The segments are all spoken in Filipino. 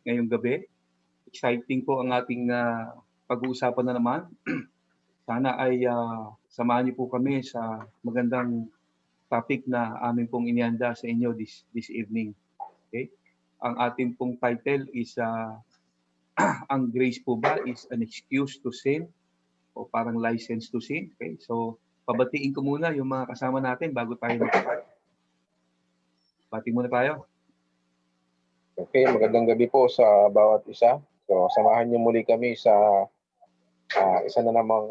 ngayong gabi. Exciting po ang ating pag-uusapan na naman. Sana ay samahan niyo po kami sa magandang topic na amin pong inihanda sa inyo this evening. Okay? Ang ating pong title is ang grace po ba is an excuse to sin o parang license to sin? Okay? So, pabatiin ko muna yung mga kasama natin bago tayo mag-start. Bati muna tayo. Okay, magandang gabi po sa bawat isa. So, samahan niyo muli kami sa isa na namang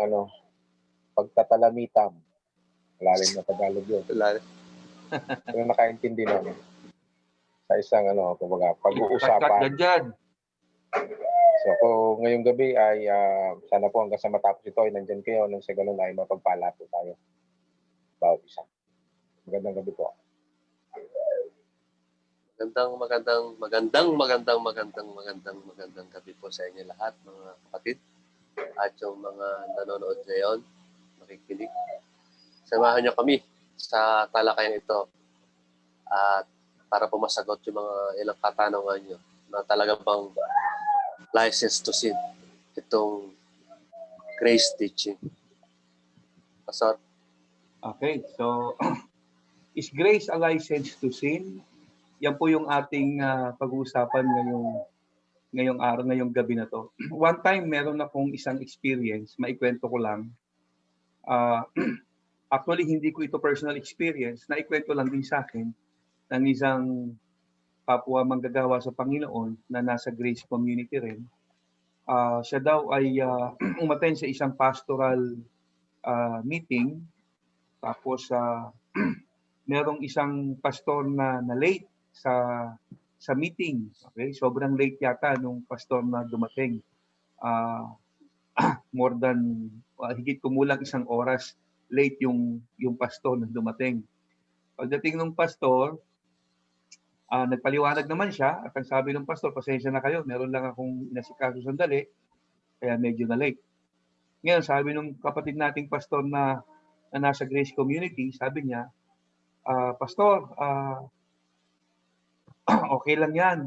pagtatalamitam. Lalim na Tagalog yun. Pero nakaintindi namin. Sa isang kumbaga, pag-uusapan. So, kung ngayong gabi ay sana po hanggang sa matapos ito ay nandyan kayo nang sa ganun ay mapagpala po tayo. Bawat isa. Magandang gabi po. Magandang gabi po sa inyo lahat, mga kapatid. At yung mga nanonood ngayon, makikinig. Samahan niyo kami sa talakayan ito at para po masagot yung mga ilang katanungan niyo na talaga bang license to sin itong grace teaching. Pastor? Okay, so is grace a license to sin? Yan po yung ating pag-uusapan ngayong araw, ngayong gabi na to. One time, meron akong isang experience, maikwento ko lang. Actually, hindi ko ito personal experience, naikwento lang din sa akin ng isang kapwa manggagawa sa Panginoon na nasa Grace Community rin. Siya daw ay umattend sa isang pastoral meeting, tapos merong isang pastor na late sa meeting. Okay, sobrang late yata nung pastor na dumating. More than higit kumulang isang oras late yung pastor na dumating. Pagdating ng pastor, nagpaliwanag naman siya at ang sabi ng pastor, pasensya na kayo, meron lang akong inasikaso sandali, kaya medyo na late. Ngayon, sabi ng kapatid nating pastor na nasa Grace Community, sabi niya, Pastor, okay lang yan.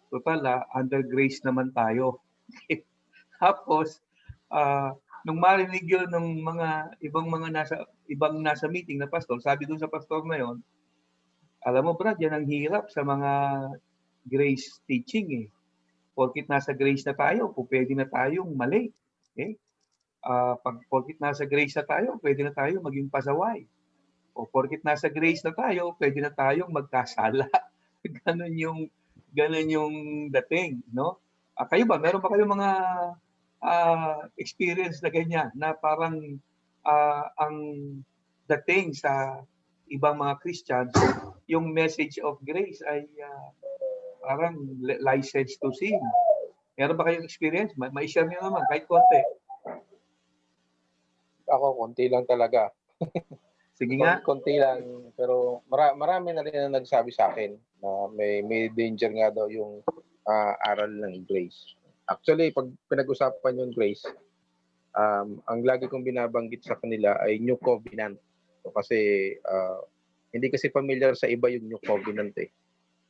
Total, under grace naman tayo. Tapos, nung marinig yun ng ibang nasa meeting na pastor, sabi dun sa pastor na yun, alam mo Brad, yan ang hirap sa mga grace teaching eh. Porkit nasa grace na tayo, pwede na tayong mali. Okay? Porkit nasa grace na tayo, pwede na tayo maging pasaway. O porkit nasa grace na tayo, pwede na tayong magkasala. Ganun yung dating, no? Kayo ba, meron ba kayong mga experience na ganyan na parang ang dating sa ibang mga Christians, yung message of grace ay parang license to sin. Meron ba kayong experience? Ma-share niyo naman kahit konti. Ako, konti lang talaga. Sige nga. Konti lang, pero marami na rin na nagsabi sa akin na may danger nga daw yung aral ng grace. Actually, pag pinag-usapan yung grace, ang lagi kong binabanggit sa kanila ay New Covenant. So, kasi hindi kasi familiar sa iba yung New Covenant eh.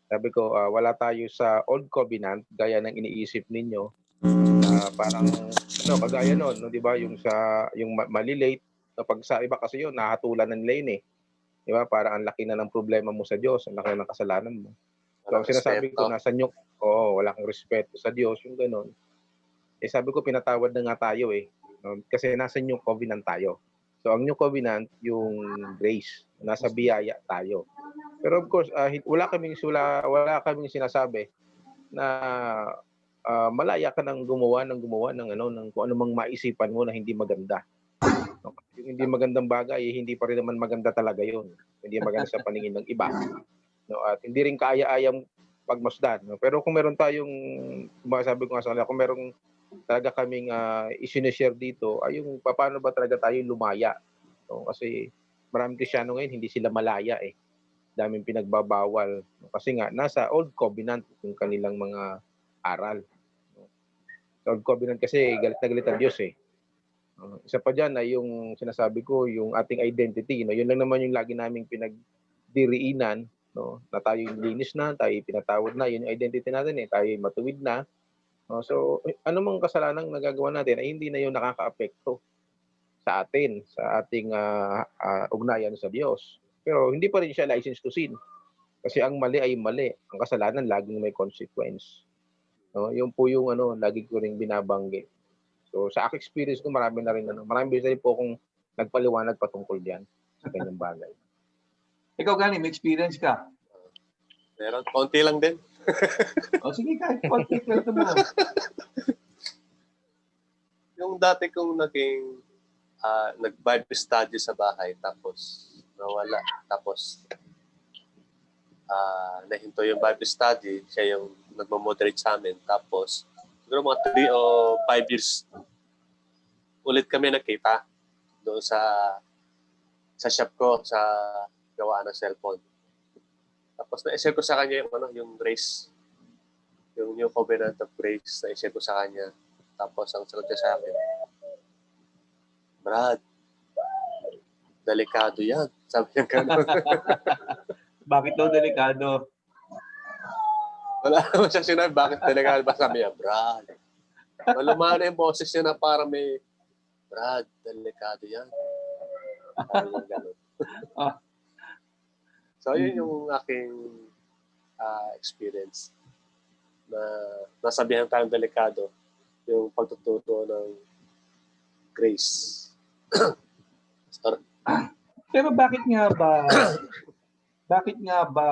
Sabi ko, wala tayo sa Old Covenant gaya ng iniisip ninyo. Parang kagaya noon, no, 'di ba, yung malilate. Kapag sa iba kasi yun, nahatulan ng lane eh. Di ba? Para ang laki na ng problema mo sa Diyos, ang laki na ng kasalanan mo. So, ang sinasabi ko, wala kang respeto sa Diyos, yung gano'n. Eh, sabi ko, pinatawad na nga tayo eh. Kasi nasa New Covenant tayo. So, ang New Covenant, yung grace. Nasa biyaya tayo. Pero of course, wala kaming sinasabi na malaya ka nang gumawa ng kung ano mang maisipan mo na hindi maganda. Yung hindi magandang bagay, hindi pa rin naman maganda talaga yun. Hindi maganda sa paningin ng iba. No? At hindi rin kaaya-ayang pagmasdan. No? Pero kung meron tayong, sabi ko nga sa kanila, kung meron talaga kaming isinishare dito, ay yung paano ba talaga tayo lumaya. No? Kasi maraming Kristyano ngayon, hindi sila malaya eh. Daming pinagbabawal. No? Kasi nga, nasa Old Covenant yung kanilang mga aral. No? Sa Old Covenant kasi, galit na galit ang Diyos eh. Isa pa dyan ay yung sinasabi ko, yung ating identity. No? Yun lang naman yung lagi naming pinagdiriinan no? Na tayo linis na, tayo pinatawad na, yun yung identity natin eh, tayo matuwid na. No? So, anumang kasalanang nagagawa natin ay hindi na yun nakakaapekto sa atin, sa ating ugnayan sa Diyos. Pero hindi pa rin siya license to sin. Kasi ang mali ay mali. Ang kasalanan laging may consequence. No? Yung po yung lagi ko ring binabanggit. So sa aking experience ko marami na rin po akong nagpaliwanag patungkol diyan sa kanyang bagay. Ikaw Gani, may experience ka? Meron, konti lang din. O sige, kahit konti kwento mo. Yung dati kong nag-Bible study sa bahay, tapos nawala. Tapos nahinto yung Bible study, siya yung nagmamoderate sa amin. Tapos, siguro mga 3 o 5 years ulit kami nakita doon sa shop ko, sa gawaan ng cellphone. Tapos na-share ko sa kanya yung grace, yung New Covenant of Grace, na-share ko sa kanya. Tapos ang sagot niya sa akin, Brad, delikado yan. Sabi niya gano'n. Bakit daw delikado? Wala naman siya sinabi, bakit delikado ba? Sabi niya, Brad. Malumana yung boses niya na parang may, Brad, delikado yan. Sabi niya gano'n. So, yun yung aking experience na nasabihan tayong delikado yung pagtututo ng grace. Pero bakit nga ba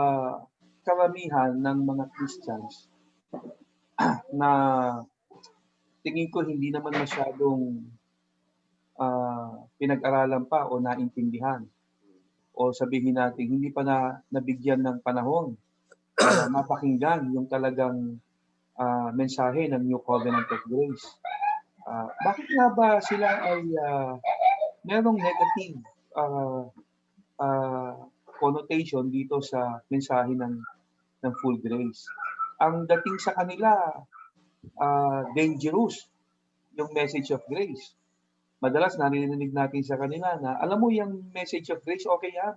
karamihan ng mga Christians na tingin ko hindi naman masyadong pinag-aralan pa o naintindihan, o sabihin natin hindi pa nabigyan ng panahon para mapakinggan yung talagang mensahe ng New Covenant of Grace. Bakit nga ba sila ay merong negative connotation dito sa mensahe ng full grace? Ang dating sa kanila, dangerous yung message of grace. Madalas narinig natin sa kanila na, alam mo yung message of grace, okay yan.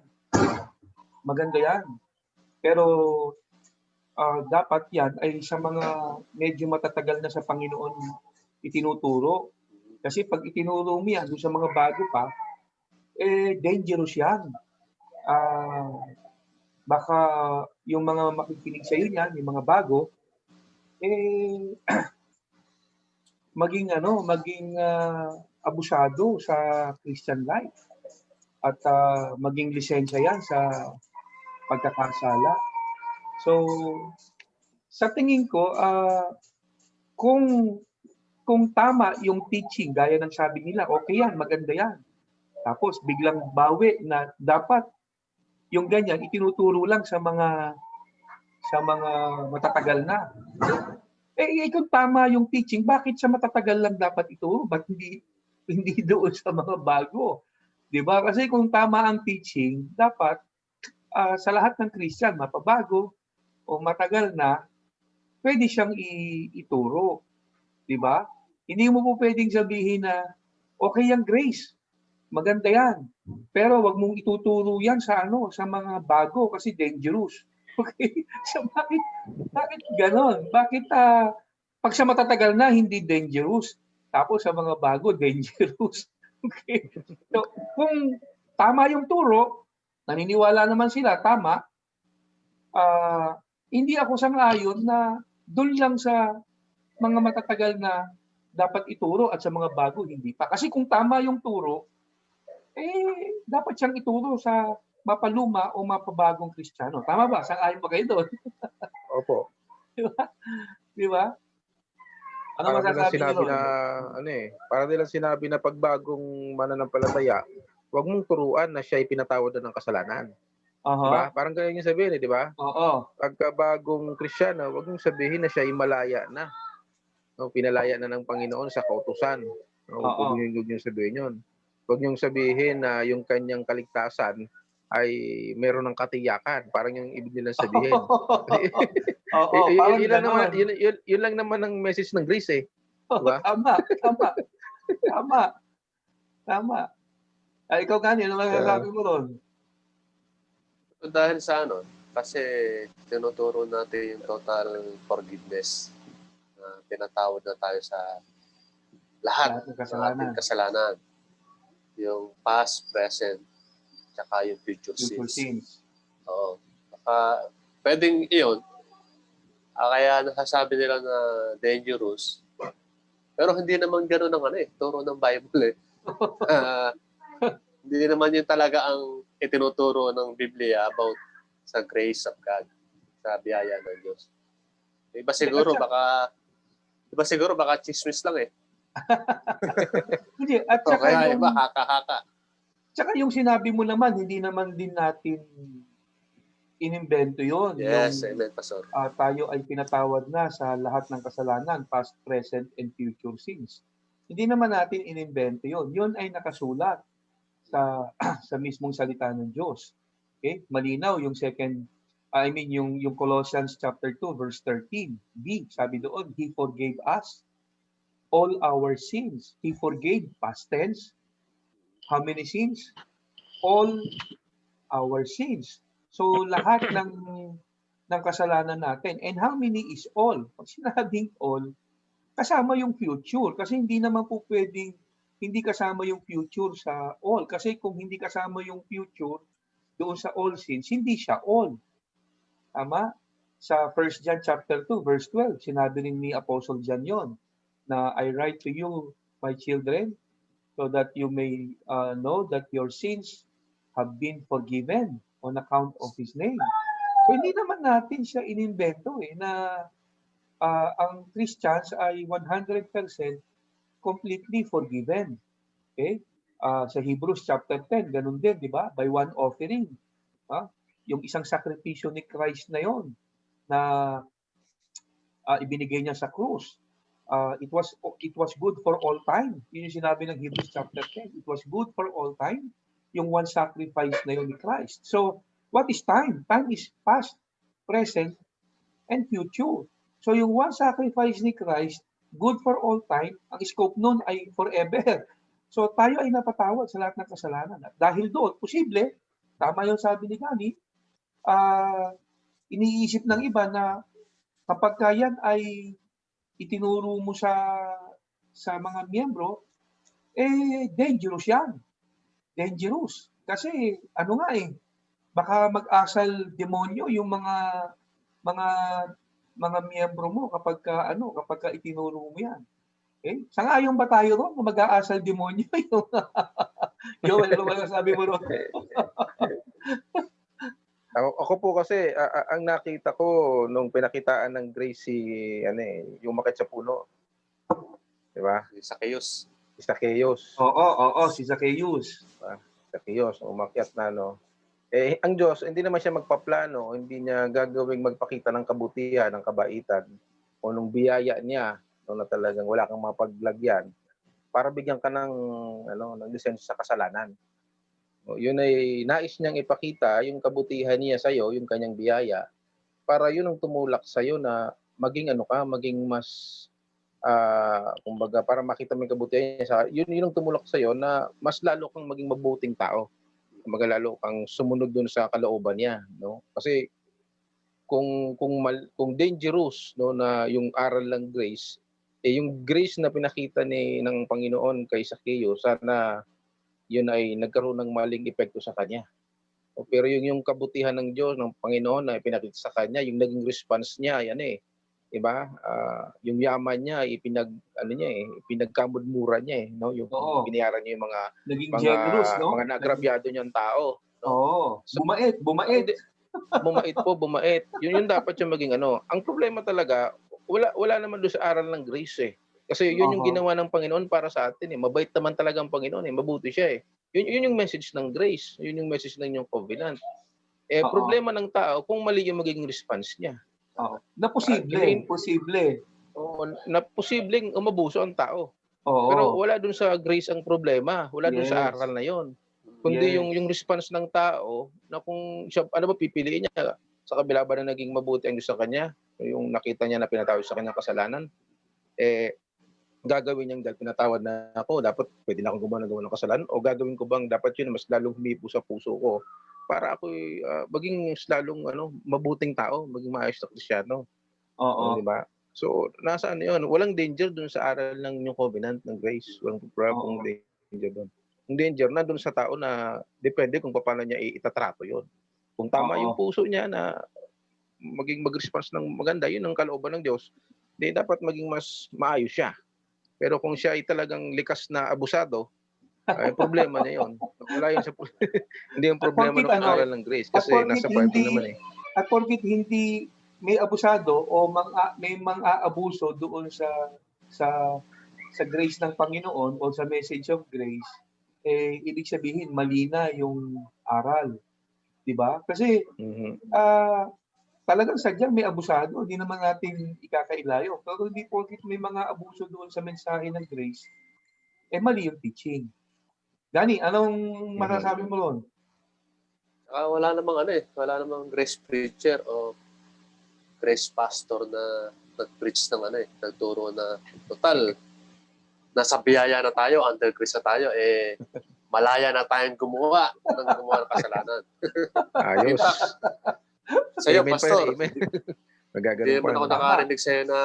Maganda yan. Pero dapat yan ay sa mga medyo matatagal na sa Panginoon itinuturo. Kasi pag itinuro mo yan sa mga bago pa, dangerous yan. Baka yung mga makikinig sa iyo niyan, yung mga bago, maging abusado sa Christian life at maging lisensya yan sa pagkakasala. So sa tingin ko, kung tama yung teaching, gaya ng sabi nila, okay yan, maganda yan. Tapos biglang bawi na dapat yung ganyan itinuturo lang sa mga matatagal na. Kung tama yung teaching, bakit sa matatagal lang dapat ito? Ba't hindi doon sa mga bago? 'Di ba? Kasi kung tama ang teaching, dapat sa lahat ng Christian, mapabago o matagal na, pwede siyang ituro. 'Di ba? Hindi mo po pwedeng sabihin na okay yung grace. Maganda yan. Pero wag mong ituturo yan sa mga bago kasi dangerous. Okay? So bakit ganon? Bakit pag sa matatagal na hindi dangerous, tapos sa mga bago dangerous? Okay? So kung tama yung turo, naniniwala naman sila tama, hindi ako sang-ayon na doon lang sa mga matatagal na dapat ituro at sa mga bago hindi pa. Kasi kung tama yung turo, dapat siyang ituro sa mapaluma o mapabagong Kristiyano. Tama ba? Sang-ayon ba kayo doon? Opo. Di ba? Ano masasabi niyo doon? Para nilang sinabi na pagbagong mananampalataya, huwag mong turuan na siya ay pinatawad na ng kasalanan. Diba? Parang ganyan yung sabihin, di ba? Oo. Pagkabagong Kristiyano, huwag mong sabihin na siya ay malaya na. No, pinalaya na ng Panginoon sa kautusan. No, huwag niyong sabihin yun. Huwag niyong sabihin na yung kanyang kaligtasan ay meron ng katiyakan. Parang yung ibig nilang sabihin. Yun lang naman ang message ng grace eh. Diba? Tama. Ikaw Gani, ano masasabi mo ron? Dahil sa Kasi tinuturo natin yung total forgiveness. Pinatawad na tayo sa lahat Lahat ng ng kasalanan. ating kasalanan. Yung past, present, tsaka yung future Future sins. sins. Oo. Pwedeng iyon. Kaya nasasabi nila na dangerous. Pero hindi naman gano'n ang turo ng Bible Ah, hindi naman yun talaga ang itinuturo ng Biblia about sa grace of God, sa biyaya ng Diyos. Iba siguro baka chismis lang Hindi, at O saka kaya yung iba haka-haka. tsaka yung sinabi mo naman, hindi naman din natin inimbento yon. Yes, Yung amen, Pastor. tayo ay pinatawad na sa lahat ng kasalanan, past, present, and future sins. Hindi naman natin inimbento yon. Yon ay nakasulat sa sa mismong salita ng Diyos. Okay? Malinaw yung yung Colossians chapter 2 verse 13b. Sabi doon, He forgave us all our sins. He forgave, past tense. How many sins? All our sins. So lahat ng kasalanan natin. And how many is all? Pag sinabing all, kasama yung future. Kasi hindi naman po pwedeng hindi kasama yung future sa all. Kasi kung hindi kasama yung future doon sa all sins, hindi siya all. Tama? Sa 1 John chapter 2 verse 12, sinabi rin ni Apostle John yon na I write to you, my children, so that you may know that your sins have been forgiven on account of His name. So hindi naman natin siya inimbento na ang Christians ay 100% completely forgiven. Okay? Sa Hebrews chapter 10, ganun din, di ba? By one offering. Yung isang sakripisyo ni Christ na yon na ibinigay niya sa krus. It was good for all time. Yun yung sinabi ng Hebrews chapter 10. It was good for all time. Yung one sacrifice na yun ni Christ. So, what is time? Time is past, present, and future. So, yung one sacrifice ni Christ, good for all time, ang scope nun ay forever. So, tayo ay napatawad sa lahat ng kasalanan. At dahil doon, posible, tama yung sabi ni Gani, iniisip ng iba na kapag yan ay itinuro mo sa mga miyembro, dangerous yan. Dangerous. Kasi baka mag-asal demonyo yung mga mga miyembro mo kapag ka itinuro mo yan. Okay? Sangayon ba tayo ron na mag-aasal demonyo yung Joel, ano ba sabi mo ron? Ako po kasi ang nakita ko nung pinakitaan ng Grace yung umakyat sa puno. 'Di ba? Zacchaeus. Si Zacchaeus. Oo, si Zacchaeus. Zacchaeus umakyat na ang Diyos hindi naman siya magpaplano, hindi niya gagawing magpakita ng kabutihan, ng kabaitan o nung biyaya niya na talagang wala kang mapaglagyan para bigyan ka ng lisensya sa kasalanan. Yun ay nais niyang ipakita yung kabutihan niya sa iyo, yung kanyang biyaya, para yun ang tumulak sa iyo na maging maging mas kumbaga para makita mo yung kabutihan niya yun ang tumulak sa iyo na mas lalo kang maging mabuting tao. Kumbaga lalo kang sumunod dun sa kalooban niya, no? Kasi kung dangerous na yung aral ng grace, yung grace na pinakita ng Panginoon kay Zacchaeus, sana yun ay nagkaroon ng maling epekto sa kanya. Pero yung kabutihan ng Diyos, ng Panginoon na ipinakita sa kanya, yung naging response niya, diba? Yung yaman niya, ipinagkamudmura niya, no? Yung binayaran niya yung naging generous, no? mga nagrabyado niyang tao. No? Oo, bumait. Bumait. Yun dapat yung maging Ang problema talaga, wala naman doon sa aral ng grace Kasi yun yung ginawa ng Panginoon para sa atin Mabait naman talaga ang Panginoon mabuti siya Yun yung message ng grace. Yun yung message ng yung covenant. Problema ng tao kung mali yung magiging response niya. Na posible. Na posibleng umabuso ang tao. Oo. Pero wala dun sa grace ang problema. Wala dun sa aral na yon. Kundi yung response ng tao na kung siya, pipiliin niya sa kabila ba na naging mabuti ang Diyos sa kanya, yung nakita niya na pinatawad sa kanyang kasalanan, gagawin niyang dahil pinatawad na ako, dapat pwede na akong gumawa ng kasalanan o gagawin ko bang dapat yun mas lalong humipo sa puso ko para ako maging lalong mabuting tao, maging maayos na Kristiyano. Oo. Di ba? So, nasa ano yun? Walang danger dun sa aral ng New Covenant ng grace. Walang pong danger dun. Ang danger na dun sa tao na depende kung paano niya itatrato yun. Kung tama yung puso niya na maging mag-response ng maganda, yun ang kalooban ng Diyos, di dapat maging mas maayos siya. Pero kung siya ay talagang likas na abusado, ay problema niya yun. Wala yun sa hindi yung problema ng aral ng grace kasi nasa Bible naman eh. At porkit hindi may abusado o may mang-aabuso doon sa grace ng Panginoon o sa message of grace, ibig sabihin mali na yung aral. 'Di ba? Kasi talagang sadyang may abusado, hindi naman natin ikakailayo. Pero hindi porkit may mga abuso doon sa mensahe ng grace, mali yung teaching. Dani, anong masasabi mo ron? Wala namang grace preacher o grace pastor na nag-preach ng nagturo na total nasa biyaya na tayo, under grace na tayo, malaya na tayong gumawa ng kasalanan. Ayos. Sa'yo, amen, pastor. Magagaling Hindi naman ako nakarinig sa'yo na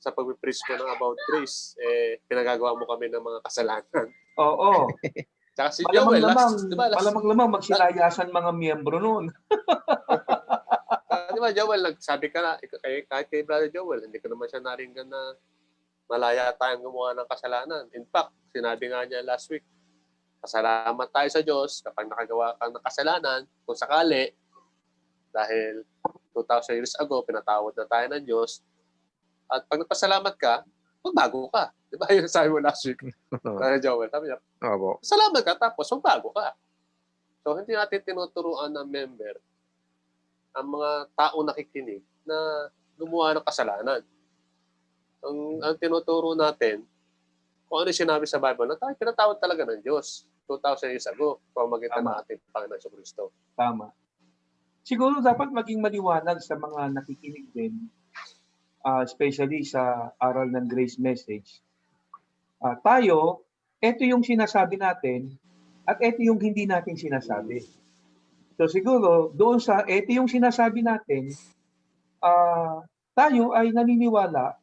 sa pag-preach mo ng about grace, pinagagawa mo kami ng mga kasalanan. Oo. Tsaka si Joel, malamang magsilayasan mga miyembro noon. Di ba, Joel, nagsabi ka na, kahit kay Brother Joel, hindi ko naman siya naringgan na malaya tayong gumawa ng kasalanan. In fact, sinabi nga niya last week, pasalamat tayo sa Diyos kapag nakagawa ka ng kasalanan, kung sakali, dahil 2,000 years ago, pinatawad na tayo ng Diyos. At pag nagpasalamat ka, magbago ka. Di ba yung sabi mo last week? Brother Joel, sabi niya, salamat ka, tapos magbago ka. So, hindi natin tinuturuan ng member ang mga tao nakikinig na gumawa ng kasalanan. Ang tinuturo natin, kung ano sinabi sa Bible, na tayo pinatawad talaga ng Diyos 2,000 years ago, pamamagitan ng ating Panginoon sa Kristo. Tama. Siguro dapat maging maliwanag sa mga nakikinig din, especially sa aral ng grace message. Tayo, ito yung sinasabi natin at ito yung hindi natin sinasabi. So siguro, doon sa ito yung sinasabi natin, tayo ay naniniwala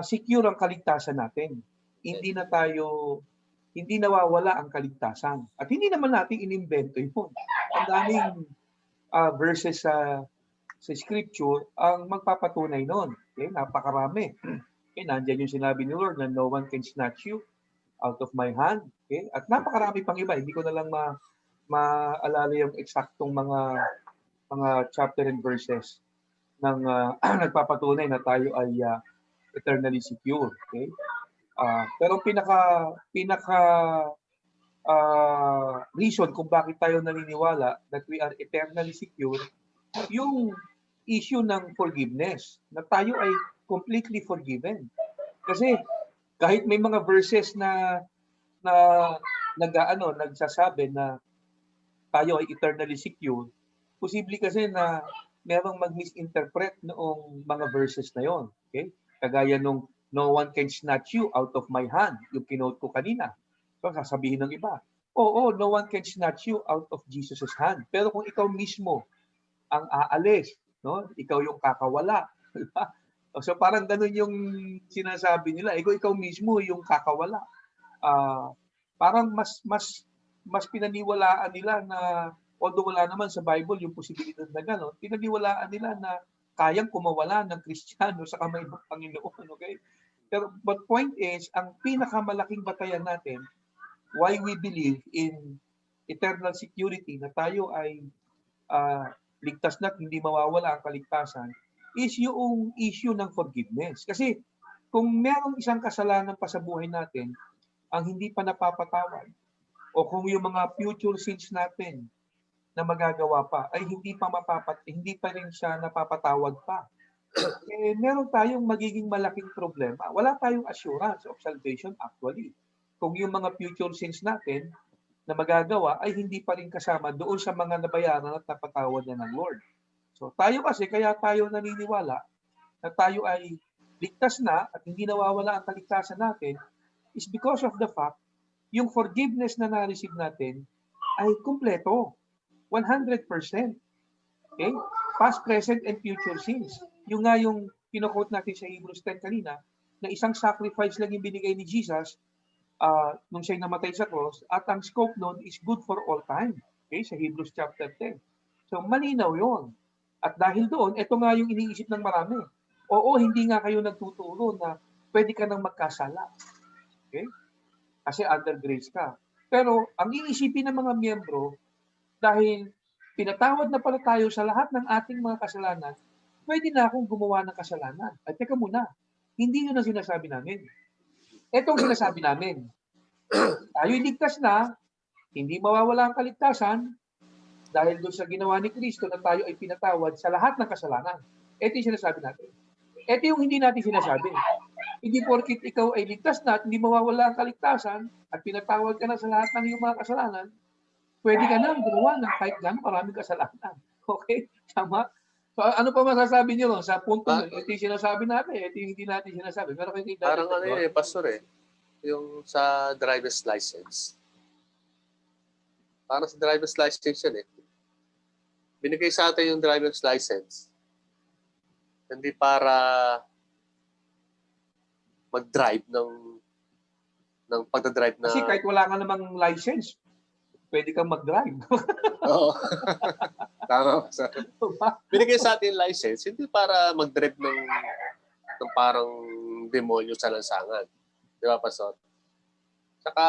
secure ang kaligtasan natin. Hindi nawawala ang kaligtasan. At hindi naman natin inimbento yun. Ang daming verses sa scripture ang magpapatunay noon. Okay? Napakarami. Okay? Nandiyan yung sinabi ni Lord na no one can snatch you out of my hand. Okay? At napakarami pang iba. Hindi ko na lang maalala yung eksaktong mga chapter and verses ng nagpapatunay na tayo ay eternally secure. Okay? Pero pinaka reason kung bakit tayo naniniwala that we are eternally secure, yung issue ng forgiveness, na tayo ay completely forgiven. Kasi kahit may mga verses na nagsasabi na tayo ay eternally secure, posible kasi na merong mag-misinterpret noong mga verses na yon. Okay? Kagaya nung no one can snatch you out of my hand, yung kinote ko kanina. So sasabihin ng iba, no one can snatch you out of Jesus' hand. Pero kung ikaw mismo ang aalis, no? Ikaw yung kakawala. Diba? So parang ganun yung sinasabi nila, ikaw mismo yung kakawala. Parang mas pinaniwalaan nila na, although wala naman sa Bible yung posibilidad na gano'n, pinaniwalaan nila na kayang kumawala ng Kristiyano sa kamay ng Panginoon. Okay? But point is, ang pinakamalaking batayan natin, why we believe in eternal security, na tayo ay ligtas na hindi mawawala ang kaligtasan, is yung issue ng forgiveness. Kasi kung merong isang kasalanan pa sa buhay natin, ang hindi pa napapatawad, o kung yung mga future sins natin na magagawa pa ay hindi pa rin siya napapatawad pa, meron tayong magiging malaking problema. Wala tayong assurance of salvation actually. Kung yung mga future sins natin na magagawa ay hindi pa rin kasama doon sa mga nabayaran at napatawad na ng Lord. So tayo kasi, kaya tayo naniniwala na tayo ay ligtas na at hindi nawawala ang kaligtasan natin, is because of the fact yung forgiveness na na-receive natin ay kumpleto. 100%. Okay? Past, present, and future sins. Yung nga yung kino-quote natin sa Hebrews 10 kanina, na isang sacrifice lang yung binigay ni Jesus nung siya'y namatay sa cross, at ang scope nun is good for all time. Okay? Sa Hebrews chapter 10. So, malinaw yon. At dahil doon, ito nga yung iniisip ng marami. Oo, hindi nga kayo nagtuturo na pwede ka nang magkasala. Okay? Kasi under grace ka. Pero, ang iisipin ng mga miyembro, dahil pinatawad na pala tayo sa lahat ng ating mga kasalanan, pwede na akong gumawa ng kasalanan. At teka muna, hindi yun ang sinasabi namin. Ito ang sinasabi namin. Tayo'y ligtas na, hindi mawawala ang kaligtasan, dahil doon sa ginawa ni Kristo na tayo ay pinatawad sa lahat ng kasalanan. Ito yung sinasabi natin. Ito yung hindi natin sinasabi. Hindi porkit ikaw ay ligtas na at hindi mawawala ang kaligtasan at pinatawad ka na sa lahat ng iyong mga kasalanan, pwede ka na gumawa ng kahit gano'ng maraming kasalanan. Okay? Tama? So, ano pa masasabi niyo sa punto yun? Ito yung sinasabi natin, ito yung hindi natin sinasabi. Pero kayo Parang ano yun pastor yung sa driver's license. Parang sa driver's license yun Binigay sa atin yung driver's license. Hindi para mag-drive ng pagdadrive na... Kasi kahit wala ka namang license, pwede kang mag-drive. Oo. Tama. Binigay sa atin yung license, hindi para mag-drive ng parang demonyo sa lansangan. Di ba, Pastor? Saka,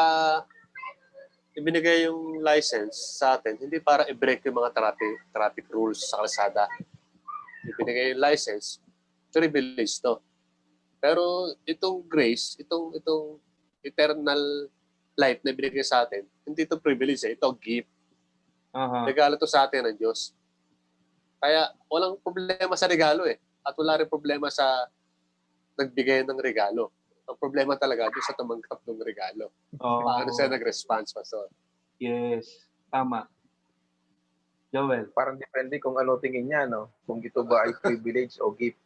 ibinigay yung license sa atin, hindi para i-break yung mga traffic rules sa kalsada. Ibinigay yung license, privilege to. Pero itong grace, itong eternal life na ibinigay sa atin, hindi ito privilege ito gift. Regalo to sa atin ng Diyos. Kaya walang problema sa regalo At wala rin problema sa nagbigay ng regalo. Ang problema talaga doon sa tumanggap ng regalo. Paano siya nag-response, Pastor? Yes, tama. Joel. Parang depende kung ano tingin niya, no? Kung ito ba ay privilege o gift.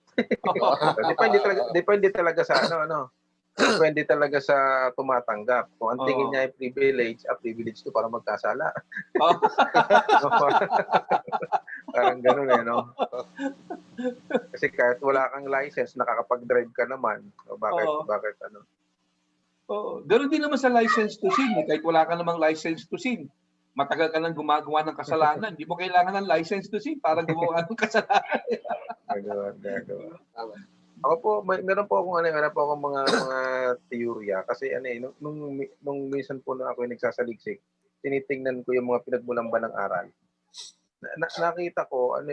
Depende talaga sa ano. Depende talaga sa tumatanggap. Kung ang tingin niya ay privilege, privilege to para magkasala. Parang gano'n no? Kasi kahit wala kang license, nakakapag-drive ka naman. Bakit ano? Ganoon din naman sa license to sin. Kahit wala ka namang license to sin, matagal ka nang gumagawa ng kasalanan. Hindi mo kailangan ng license to sin para gumawa ng kasalanan. Gagawa. Ako po, meron po akong mga teorya kasi nung minsan po na ako nagsasaliksik, tinitingnan ko yung mga pinagmulan ba ng aral. Nakita ko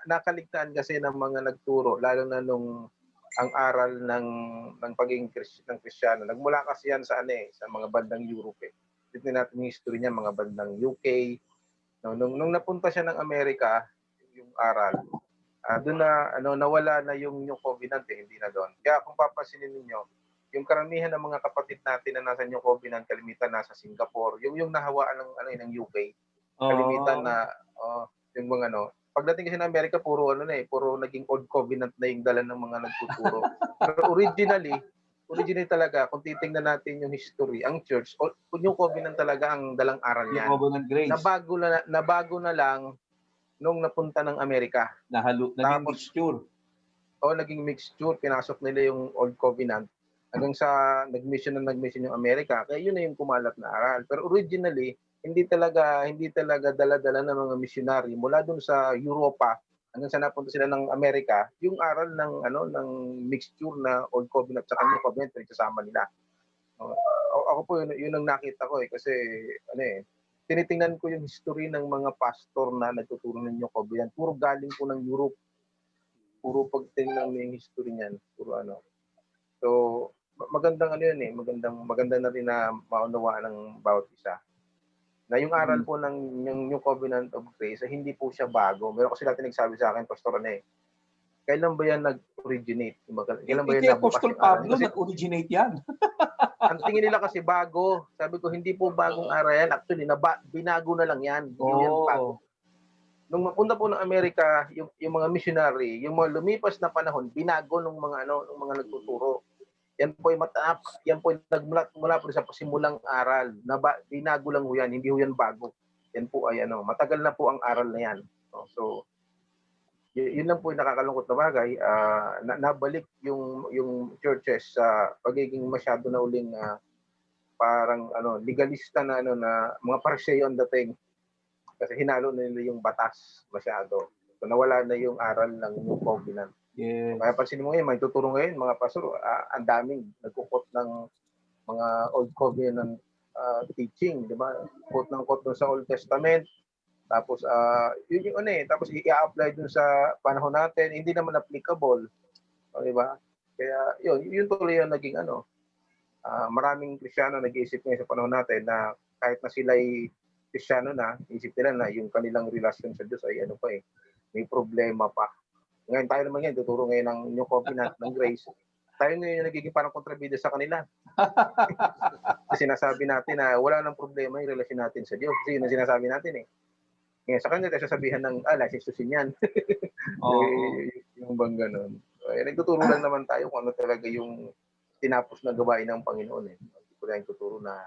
nakaligtaan kasi ng mga nagturo lalo na nung ang aral ng pagiging Kristiyano. Nagmula kasi yan sa mga bandang Europe. Tignan natin yung history niya, mga bandang UK. Nung napunta siya ng Amerika, yung aral, doon na nawala na yung covenant hindi na doon. Kaya kung papasinin niyo, yung karamihan ng mga kapatid natin na nasa New Covenant, kalimitan nasa Singapore, yung nahawaan ng UK, kalimitan na yung mga pagdating kasi ng Amerika puro naging old covenant na yung dala ng mga nagtuturo. Pero originally talaga kung titingnan natin yung history, ang church, yung covenant talaga ang dalang aral niyan. Covenant grace. Nabago na lang nung napunta ng Amerika. Naging mixture. Naging mixture, pinasok nila yung old covenant hanggang sa nag-mission yung Amerika. Kaya yun na yung kumalat na aral. Pero originally, hindi talaga dala-dala ng mga missionary mula dun sa Europa hanggang sa napunta sila ng Amerika, yung aral ng mixture na old covenant sa New Covenant kasama nila. Ako po yun ang nakita ko kasi tinitingnan ko yung history ng mga pastor na nagtuturo ng New Covenant. Puro galing po ng Europe. Puro pagtingnan mo yung history niyan, So magandang maganda na rin na maunawaan ng bawat isa. Na yung aral po ng yung New Covenant of Grace, hindi po siya bago. Meron kasi natin nagsabi sa akin, Pastor kailan ba yan nag-originate? Kailan ba yan nabukas Apostol Pablo, nag-originate yan. Ang tingin nila kasi bago. Sabi ko, hindi po bagong aral yan. Actually, binago na lang yan. Hindi yan bago. Nung mapunta po ng Amerika, yung mga missionary, yung mga lumipas na panahon, binago ng mga nagtuturo. Yan po nagmula po sa simulang aral. Binago lang ho yan, hindi ho yan bago. yan po ay matagal na po ang aral na yan. No? So, yun lang po yung nakakalungkot na bagay. Nabalik yung churches sa pagiging masyado na uling parang legalista na na mga parseo ang dating, kasi hinalo na nila yung batas masyado. So, nawala na yung aral ng New Covenant. Yes. Kaya pansin mo ngayon, may tuturo ngayon mga pastor, ang daming nagkukot ng mga Old Covenant teaching, di ba? Quote ng quote dun sa Old Testament. Tapos yun yung tapos i-apply dun sa panahon natin, hindi naman applicable. Di ba? Kaya yun tuloy yung naging maraming Kristiyano nag-iisip ngayon sa panahon natin na kahit na sila'y Kristiyano na, isip nila na yung kanilang relasyon sa Diyos ay may problema pa. Ngayon tayo naman yan, tuturo ngayon ng New Covenant, ng Grace. Tayo ngayon nagiging parang kontrabida sa kanila. Kasi sinasabi natin na wala nang problema yung relasyon natin sa Diyos. Kasi yun ang sinasabi natin eh. Ngayon sa kanila, sasabihan ng, licensusin yan. Yung bang ganun. Nagtuturo lang naman tayo kung ano talaga yung tinapos na gawain ng Panginoon eh. Hindi ko lang tuturo na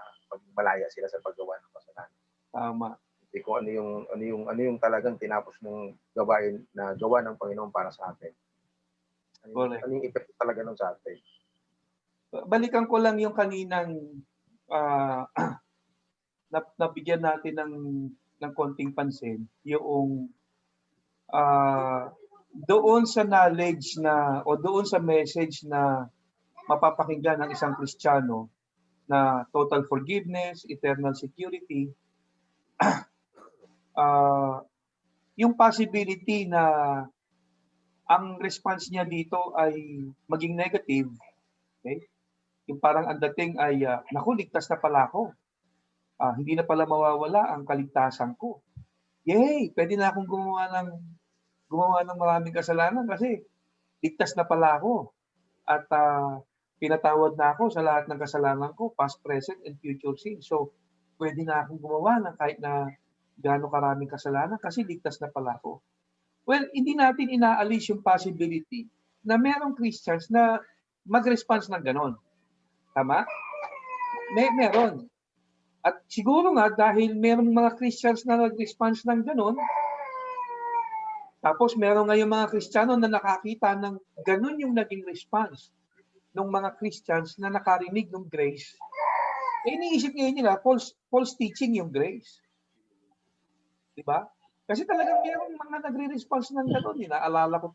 malaya sila sa paggawa ng kasalanan. Tama. Hindi ko ano yung talagang tinapos ng gawain na gawa ng Panginoon para sa atin. Ano yung epekto talaga nun sa atin. Balikan ko lang yung kaninang nabigyan natin ng konting pansin, yung doon sa knowledge na o doon sa message na mapapakinggan ng isang Kristiyano na total forgiveness, eternal security, yung possibility na ang response niya dito ay maging negative, okay? Yung parang ang dating ay, naku, ligtas na pala ako. Hindi na pala mawawala ang kaligtasan ko. Yay! Pwede na akong gumawa ng maraming kasalanan kasi ligtas na pala ako. At pinatawad na ako sa lahat ng kasalanan ko, past, present, and future sin. So, pwede na akong gumawa ng kahit na gaano karaming kasalanan kasi ligtas na pala ako. Well, hindi natin inaalis yung possibility na merong Christians na mag-response ng ganon. Tama? Meron. At siguro nga dahil merong mga Christians na nag-response ng ganon, tapos meron nga yung mga Kristiyano na nakakita ng ganon yung naging response ng mga Christians na nakarinig ng grace, iniisip ngayon nila, false teaching yung grace. Diba? Kasi talagang mayroong mga nagre-response ng gano'n. Naalala ko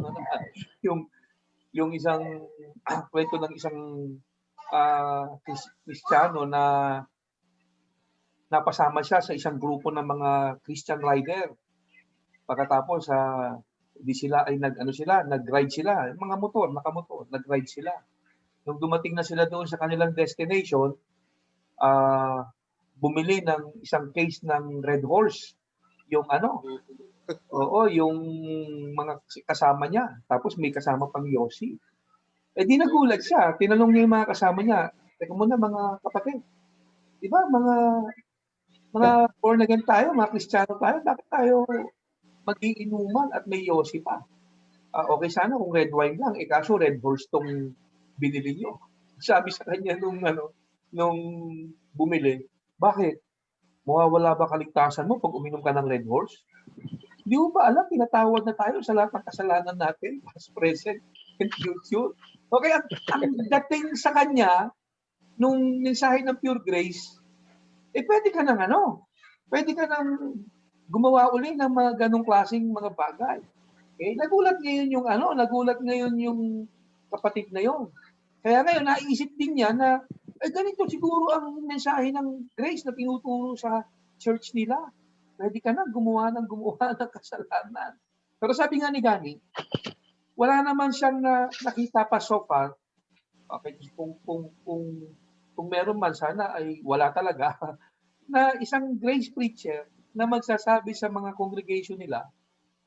na naman yung isang kwento ng isang Kristiyano na napasama siya sa isang grupo ng mga Christian rider. Pagkatapos nag-ride sila, mga nakamotor, nag-ride sila. Nung dumating na sila doon sa kanilang destination, bumili ng isang case ng Red Horse. Yung yung mga kasama niya. Tapos may kasama pang Yossi. Di nagulat siya. Tinanong niya yung mga kasama niya, teka muna mga kapatid, di ba mga born again tayo, mga Kristiyano tayo, bakit tayo mag-iinuman at may Yossi pa? Okay sana kung red wine lang, kaso Red Horse tong binili niyo. Sabi sa kanya nung bumili, bakit? Mawawala ba kaligtasan mo pag uminom ka ng Red Horse? Hindi mo ba alam, pinatawad na tayo sa lahat ng kasalanan natin, past, present, and future. Okay, ang dating sa kanya, nung mensahe ng pure grace, pwede ka nang gumawa uli ng mga ganong klaseng mga bagay. Okay? Nagulat ngayon yung kapatid na yon. Kaya ngayon, naisip din niya na ganito siguro ang mensahe ng grace na tinuturo sa church nila. Pwede ka na gumawa ng kasalanan. Pero sabi nga ni Gani, wala naman siyang nakita pa so far. Okay, kung meron man, sana ay wala talaga, na isang grace preacher na magsasabi sa mga congregation nila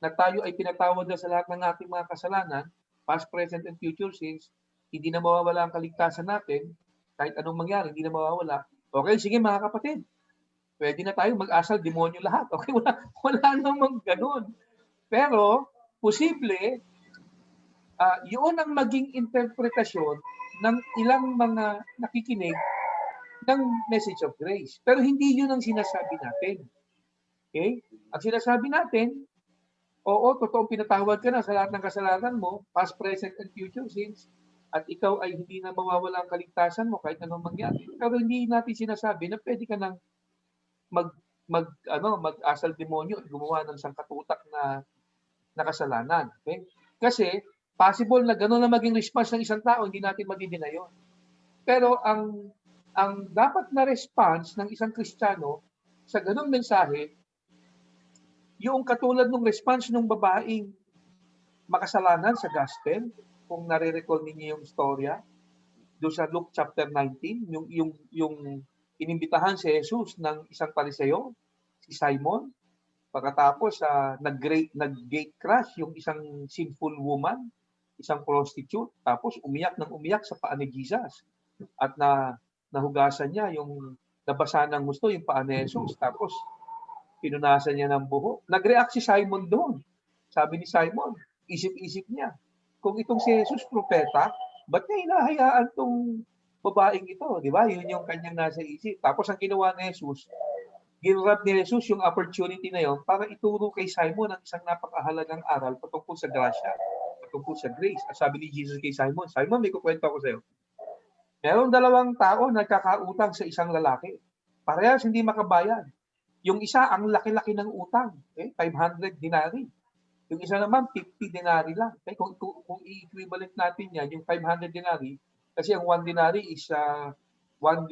na tayo ay pinatawad na sa lahat ng ating mga kasalanan, past, present, and future sins, hindi na mawawala ang kaligtasan natin, kahit anong mangyari, hindi na mawawala. Okay, sige mga kapatid. Pwede na tayo mag-asal demonyo lahat. Okay, wala namang ganun. Pero, posible, yun ang maging interpretasyon ng ilang mga nakikinig ng message of grace. Pero hindi yun ang sinasabi natin. Okay? Ang sinasabi natin, oo, totoong pinatawad ka na sa lahat ng kasalanan mo, past, present, and future sins, at ikaw ay hindi na mawawala ang kaligtasan mo kahit anong mangyari. Pero hindi natin sinasabi na pwede ka nang mag-asal demonyo, gumawa ng sangkatutak na kasalanan. Okay? Kasi possible na gano'n na maging response ng isang tao, hindi natin madidina yun. Pero ang dapat na response ng isang Kristiyano sa ganung mensahe, yung katulad ng response ng babaeng makasalanan sa gospel, kung nare-recall ninyo yung storya, doon sa Luke chapter 19, yung inimbitahan si Jesus ng isang pariseo, si Simon, pagkatapos nag-gate crash yung isang sinful woman, isang prostitute, tapos umiyak sa paa ni Jesus. At nahugasan niya yung nabasa ng gusto yung paa ni Jesus, tapos pinunasan niya ng buhok. Nag-react si Simon doon. Sabi ni Simon, isip-isip niya, kung itong si Jesus propeta, ba't niya hinahayaan tong babaeng ito? Di ba? Yun yung kanyang nasa isip. Tapos ang ginawa ni Jesus, ginrab ni Jesus yung opportunity na yon para ituro kay Simon ang isang napakahalagang aral patungkol sa grasya, patungkol sa grace. At sabi ni Jesus kay Simon, Simon, may kukwento ako sa iyo. Merong dalawang tao nagkakautang sa isang lalaki. Parehas hindi makabayad. Yung isa, ang laki-laki ng utang, 500 dinari. Yung isa naman, 50 dinari lang. Kung i-equivalent natin yan, yung 500 dinari, kasi ang 1 dinari is one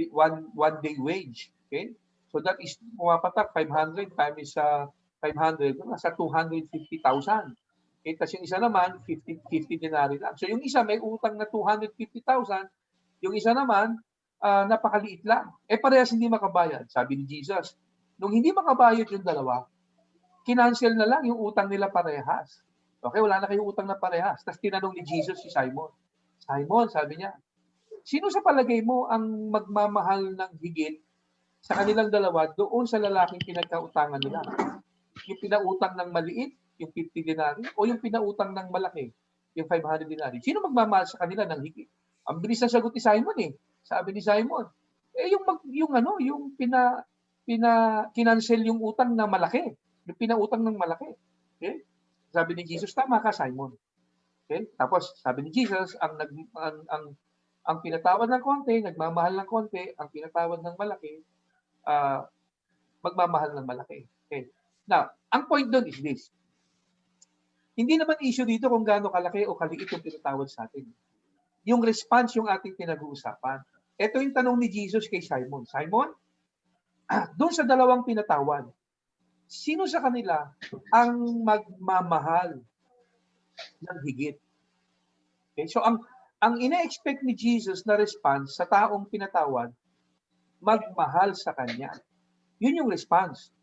day wage. Okay? So that is, pumapatak, 500 times 500, nasa 250,000. Okay? Tapos yung isa naman, 50 dinari lang. So yung isa may utang na 250,000, yung isa naman, napakaliit lang. Parehas hindi makabayad. Sabi ni Jesus, nung hindi makabayad yung dalawa, kinancel na lang yung utang nila parehas. Okay, wala na kayong utang na parehas. Tapos tinanong ni Jesus si Simon. Simon, sabi niya, sino sa palagay mo ang magmamahal ng higit sa kanilang dalawa doon sa lalaking pinagkautangan nila? Yung pinautang ng maliit, yung 50 dinari, o yung pinautang ng malaki, yung 500 dinari? Sino magmamahal sa kanila ng higit? Ang bilis na sagot ni Simon eh. Sabi ni Simon, yung kinancel yung utang na malaki. Yung pinautang ng malaki. Okay? Sabi ni Jesus, tama ka, Simon. Okay? Tapos sabi ni Jesus, ang pinatawad ng konti, nagmamahal ng konti, ang pinatawad ng malaki, magmamahal ng malaki. Okay? Now, ang point doon is this. Hindi naman issue dito kung gaano kalaki o kaliit yung pinatawad sa atin. Yung response yung ating pinag-uusapan. Ito yung tanong ni Jesus kay Simon. Simon, doon sa dalawang pinatawad, sino sa kanila ang magmamahal ng higit? Okay? So ang ina-expect ni Jesus na response sa taong pinatawad, magmahal sa kanya. Yun yung response.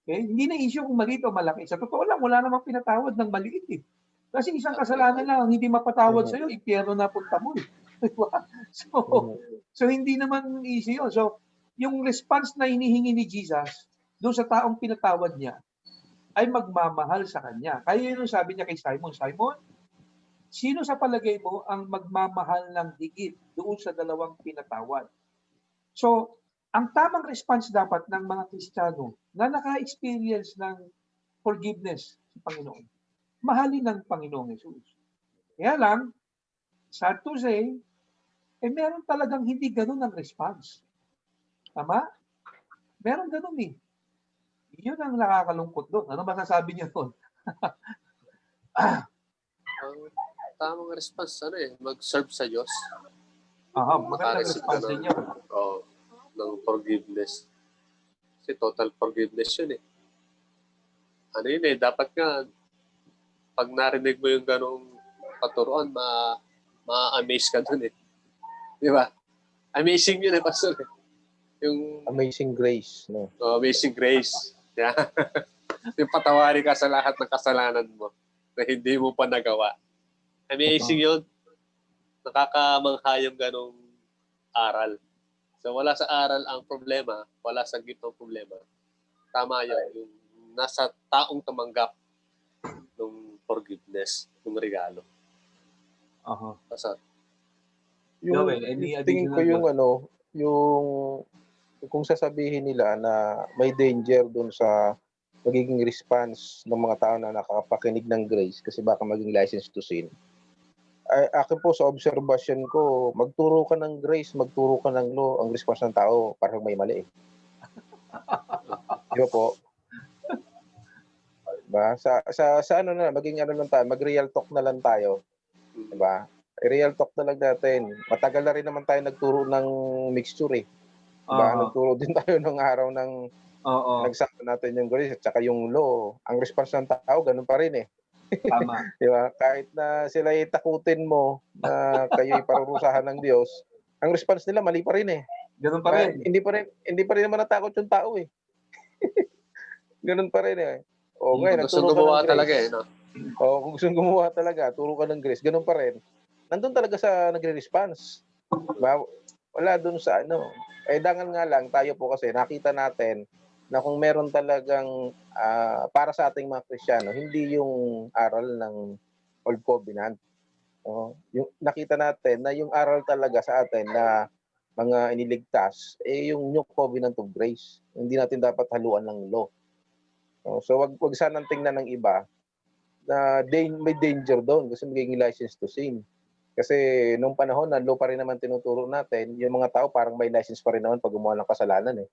Okay? Hindi na issue kung maliit o malaki. Sa totoo lang, wala namang pinatawad ng maliit eh. Kasi isang kasalanan lang, hindi mapatawad sa'yo, impyerno na punta mo eh. So hindi naman issue yun. So yung response na hinihingi ni Jesus doon sa taong pinatawad niya ay magmamahal sa kanya. Kaya yun sabi niya kay Simon, Simon, sino sa palagay mo ang magmamahal ng higit doon sa dalawang pinatawad? So, ang tamang response dapat ng mga Kristiyano na naka-experience ng forgiveness sa Panginoon, mahalin ng Panginoong Jesus. Kaya lang, sad to say, meron talagang hindi ganun ang response. Tama? Meron ganun eh. Yun ang nakakalungkot doon. Ano masasabi niyo doon? Ang tamang response, mag-serve sa Diyos. Magandang response ninyo. Ng forgiveness. Kasi total forgiveness yun eh. Dapat nga, pag narinig mo yung ganong paturuan, ma-amaze ka dun eh. Di ba? Amazing yun eh, Pastor. Yung Amazing grace. No? Amazing grace. Yeah. Yung patawari ka sa lahat ng kasalanan mo na hindi mo pa nagawa. Amazing yun. Nakakamangha yung ganong aral. So wala sa aral ang problema, wala sa gift ang problema. Tama yun. Yung nasa taong tumanggap ng forgiveness, ng regalo. Pastor. Yung tingin ko yung kung sasabihin nila na may danger doon sa magiging response ng mga tao na nakakapakinig ng grace kasi baka maging license to sin. Ay, akin po sa obserbasyon ko, magturo ka ng grace, magturo ka ng law, ang response ng tao parang may mali. Di ba po? Diba? Sa ano na, maging ano lang tayo, mag-real talk na lang tayo. Diba? Real talk na lang natin. Matagal na rin naman tayo nagturo ng mixture eh. Diba? Oo. Nagturo din tayo ng araw ng Oo. nagsama natin yung grace at saka yung law. Ang response ng tao, ganun pa rin eh. Tama. Diba? Kahit na sila takutin mo na kayo'y parurusahan ng Diyos, ang response nila mali pa rin eh. Ganun pa rin. Hindi pa rin naman natakot yung tao eh. Ganun pa rin eh. O ngayon, Gusto nagturo ka gumawa ng grace. talaga eh, no? O kung gusto gumawa talaga, turo ka ng grace, ganun pa rin. Nandun talaga sa nagre-response. Diba? Wala dun sa ano. Eh dangan nga lang, tayo po kasi nakita natin na kung meron talagang para sa ating mga Kristiyano, hindi yung aral ng Old Covenant. Yung nakita natin na yung aral talaga sa atin na mga iniligtas, yung New Covenant of Grace. Hindi natin dapat haluan ng law. So wag sanang tingnan ng iba na may danger doon kasi magiging license to sin. Kasi nung panahon na law pa rin naman tinuturo natin, yung mga tao parang may license pa rin naman pag gumawa ng kasalanan eh.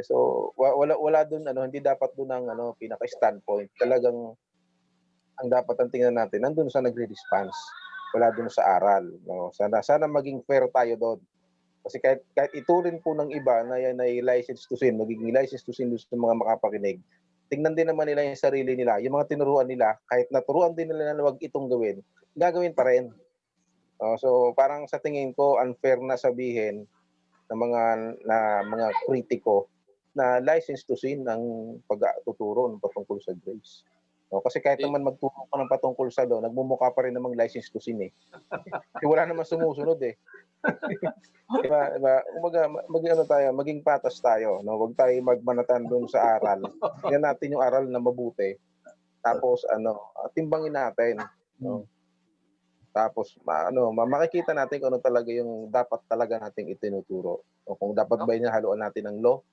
So wala doon hindi dapat doon ang pinaka standpoint. Talagang ang dapat ang tingnan natin nandun sa nagre-response. Wala doon sa aral, no. Sana maging fair tayo doon. Kasi kahit ituring po ng iba na yan ay license to sin, magiging license to sin doon sa mga makapakinig. Tingnan din naman nila yung sarili nila, yung mga tinuruan nila, kahit naturuan din nila na wag itong gawin, gagawin pa rin. So parang sa tingin ko unfair na sabihin ng mga kritiko na license to sin ang pagtuturo ng patungkol sa grace. Kasi kahit naman magturo ka ng patungkol sa law, nagmumukha pa rin namang license to sin eh. Kasi wala naman sumusunod eh. Diba? Maging patas tayo, no? Huwag tayo magmanatan doon sa aral. Tingnan natin yung aral na mabuti. Tapos timbangin natin, no? Tapos makikita natin kung ano talaga yung dapat talaga nating itinuturo. O kung dapat ba niya haluan natin ng law,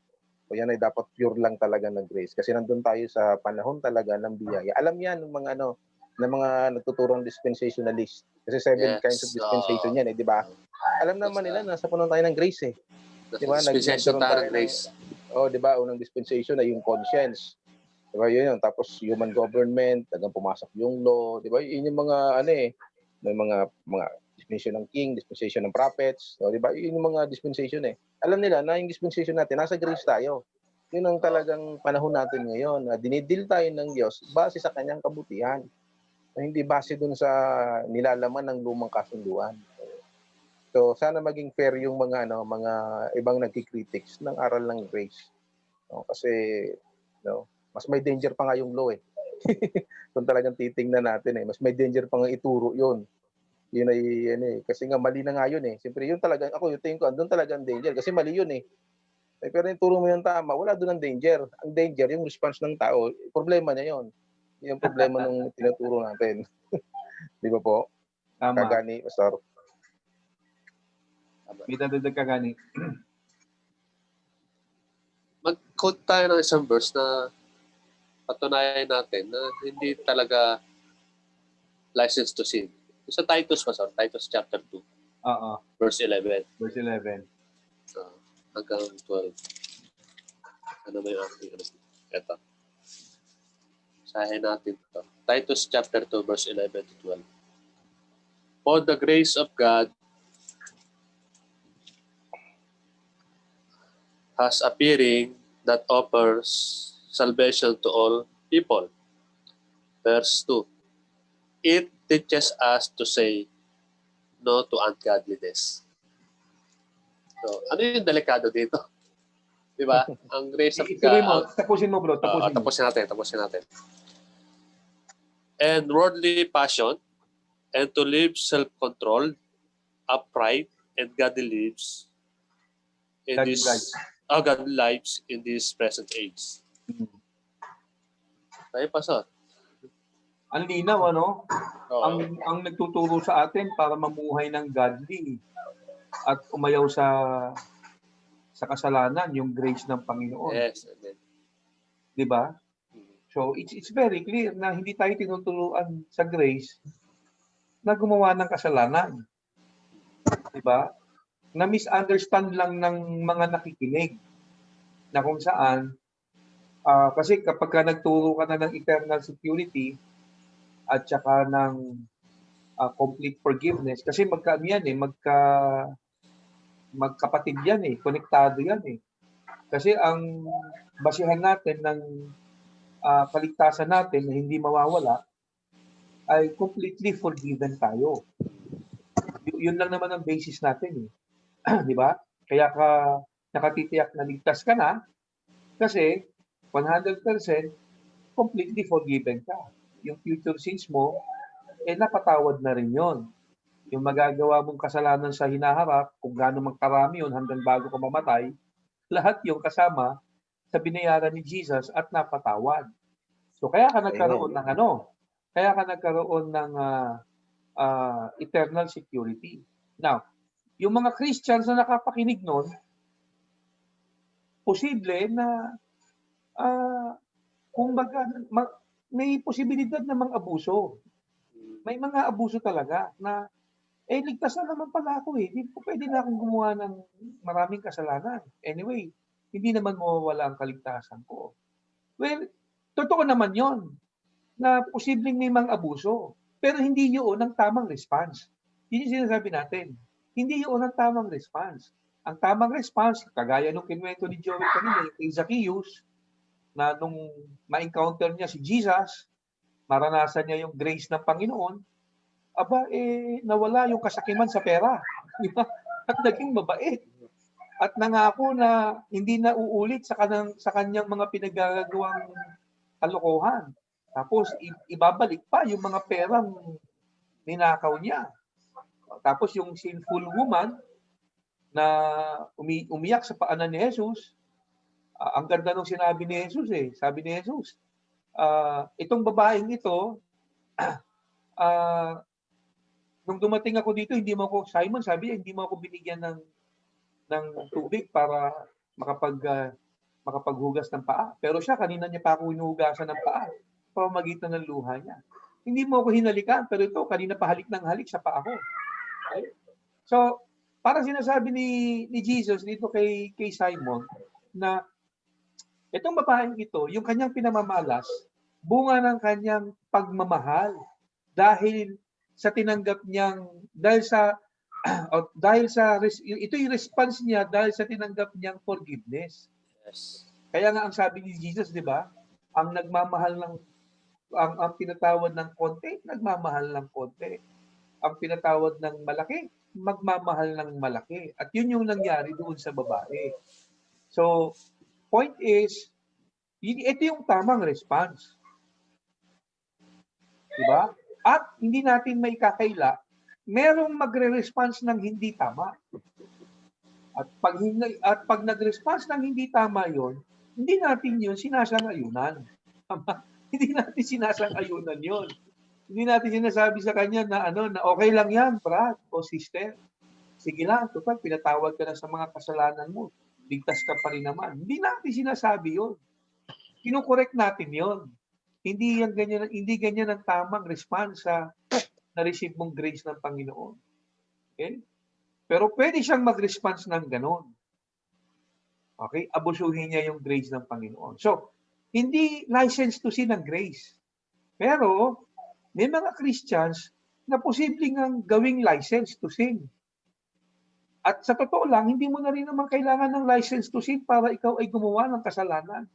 o yan ay dapat pure lang talaga ng grace. Kasi nandun tayo sa panahon talaga ng biyaya. Alam yan ng mga ng mga nagtuturong dispensationalist. Kasi 7 kinds of dispensation yan eh, di ba? Alam naman nila nasa panahon tayo ng grace eh. Di ba? Dispensation tayo ng grace. Di ba? Unang dispensation ay yung conscience. Di ba? Yun. Tapos human government, tagang pumasok yung law. Di ba? Yun yung mga may mga dispensation ng king, dispensation ng prophets. Di ba? Yun yung mga dispensation eh. Alam nila na yung dispensation natin, nasa grace tayo. Yun ang talagang panahon natin ngayon. Dinidil tayo ng Diyos base sa kanyang kabutihan. Hindi base dun sa nilalaman ng lumang kasunduan. So sana maging fair yung mga ibang nagki-critics ng aral ng grace. Kasi mas may danger pa nga yung law eh. Kung talagang titingnan natin eh, mas may danger pa nga ituro yun. Yun ay kasi nga mali na nga yun eh. Siyempre yun talaga, yung tingin ko, doon talagang danger kasi mali yun eh. Pero yung turo mo yung tama, wala doon ang danger. Ang danger, yung response ng tao, problema niya yun. Yung problema nung tinuturo natin. Di ba po? Tama. Kagani, Pastor. May dadagdag ka gani. Mag-quote tayo ng isang verse na patunayan natin na hindi talaga license to sin. Sa Titus, Pastor, Titus chapter 2. Oo. Verse 11. Verse 11. Hanggang 12. Ano ba yung aking Ito. Sahin natin ito. Titus chapter 2, verse 11 to 12. For the grace of God has appearing that offers salvation to all people. Verse 2. It teaches us to say no to ungodliness. So, ano yung delikado dito? Di ba? Ang grace of God. Tapusin mo bro, tapusin natin. And worldly passion, and to live self-controlled, upright, and godly lives in godly lives in this present age. Tayo, Pastor. Ang linaw, ano? Oo. Ang nagtuturo sa atin para mamuhay ng godly at umayaw sa kasalanan, yung grace ng Panginoon. Yes, amen. Di ba? So it's very clear na hindi tayo tinuturuan sa grace na gumawa ng kasalanan. Di ba? Na misunderstand lang ng mga nakikinig na kung saan kasi kapag ka nagturo ka na ng eternal security at saka ng complete forgiveness, kasi magkapatid yan konektado yan Kasi ang basihan natin ng kaligtasan natin na hindi mawawala ay completely forgiven tayo. Yun lang naman ang basis natin Di ba? Kaya ka nakatitiyak na ligtas ka na kasi 100% completely forgiven ka. Yung future sins mo, napatawad na rin yon. Yung magagawa mong kasalanan sa hinaharap, kung gaano mang karami yun hanggang bago ka mamatay, lahat yung kasama sa binayaran ni Jesus at napatawad. So kaya ka nagkaroon ng Kaya ka nagkaroon ng eternal security. Now, yung mga Christians na nakapakinig nun, posible na may posibilidad na mga abuso. May mga abuso talaga na ligtas na naman pala ako Hindi po pwede na akong gumawa ng maraming kasalanan. Anyway, hindi naman mawawala ang kaligtasan ko. Well, totoo naman yon na posibleng may mga abuso. Pero hindi yun ang tamang response. Yun yung sinasabi natin. Hindi yun ang tamang response. Ang tamang response, kagaya nung kinuwento ni Joel kanina, kay Zacchaeus, na nung ma-encounter niya si Jesus, maranasan niya yung grace ng Panginoon, nawala yung kasakiman sa pera. At naging mabait. At nangako na hindi na uulit sa kanyang mga pinagagawang kalokohan. Tapos ibabalik pa yung mga perang ninakaw niya. Tapos yung sinful woman na umiyak sa paanan ni Jesus, ang ganda nung sinabi ni Jesus Sabi ni Jesus, itong babaeng ito, nung dumating ako dito, Simon, sabi niya, hindi mo ako binigyan ng tubig para makapaghugas ng paa. Pero siya, kanina niya pa ako hinuhugasan ng paa pamamagitan ng luha niya. Hindi mo ako hinalikan, pero ito, kanina pa halik ng halik sa paa ko. Okay? So, parang sinasabi ni Jesus dito kay Simon na itong babaeng ito, yung kanyang pinamamalas, bunga ng kanyang pagmamahal dahil sa tinanggap niyang ito yung response niya dahil sa tinanggap niyang forgiveness. Yes. Kaya nga ang sabi ni Jesus, 'di ba? Ang pinatawad ng konti, nagmamahal ng konti. Ang pinatawad ng malaki, magmamahal ng malaki. At yun yung nangyari doon sa babae. So, point is, ito yung tamang response. 'Di ba? At hindi natin may kakaila, merong magre-response ng hindi tama. At pag nag-response ng hindi tama yon, hindi natin yun sinasang-ayunan. Hindi natin sinasang-ayunan yon. Hindi natin sinasabi sa kanya na okay lang yan, brad o sister. Sige lang, tupad, pinatawad ka na sa mga kasalanan mo. Ligtas ka pa rin naman. Hindi natin sinasabi yon. Kinukorek natin yon. Hindi ganyan ang tamang response sa na-receive mong grace ng Panginoon. Okay? Pero pwede siyang mag-response ng ganon. Okay? Abusuhin niya yung grace ng Panginoon. So, hindi license to sin ang grace. Pero, may mga Christians na posibleng ang gawing license to sin. At sa totoo lang, hindi mo na rin naman kailangan ng license to sin para ikaw ay gumawa ng kasalanan.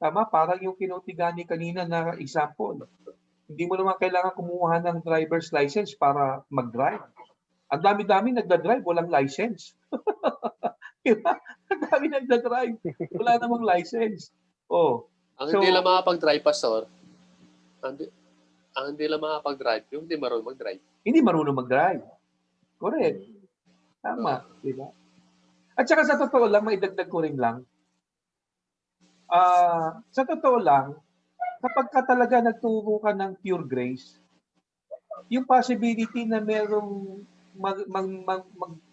Tama? Parang yung kinutigani kanina na example. Hindi mo naman kailangan kumuha ng driver's license para mag-drive. Ang dami-dami nagda-drive, walang license. Diba? Ang dami nagda-drive, wala namang license. Ang hindi lang makapag-drive, Pastor, ang hindi lang makapag-drive, yung hindi marunong mag-drive. Hindi marunong mag-drive. Correct. Tama. Diba? At saka sa totoo lang, maidagdag ko rin lang, sa totoo lang, kapag ka talaga nagturo ka ng pure grace, yung possibility na merong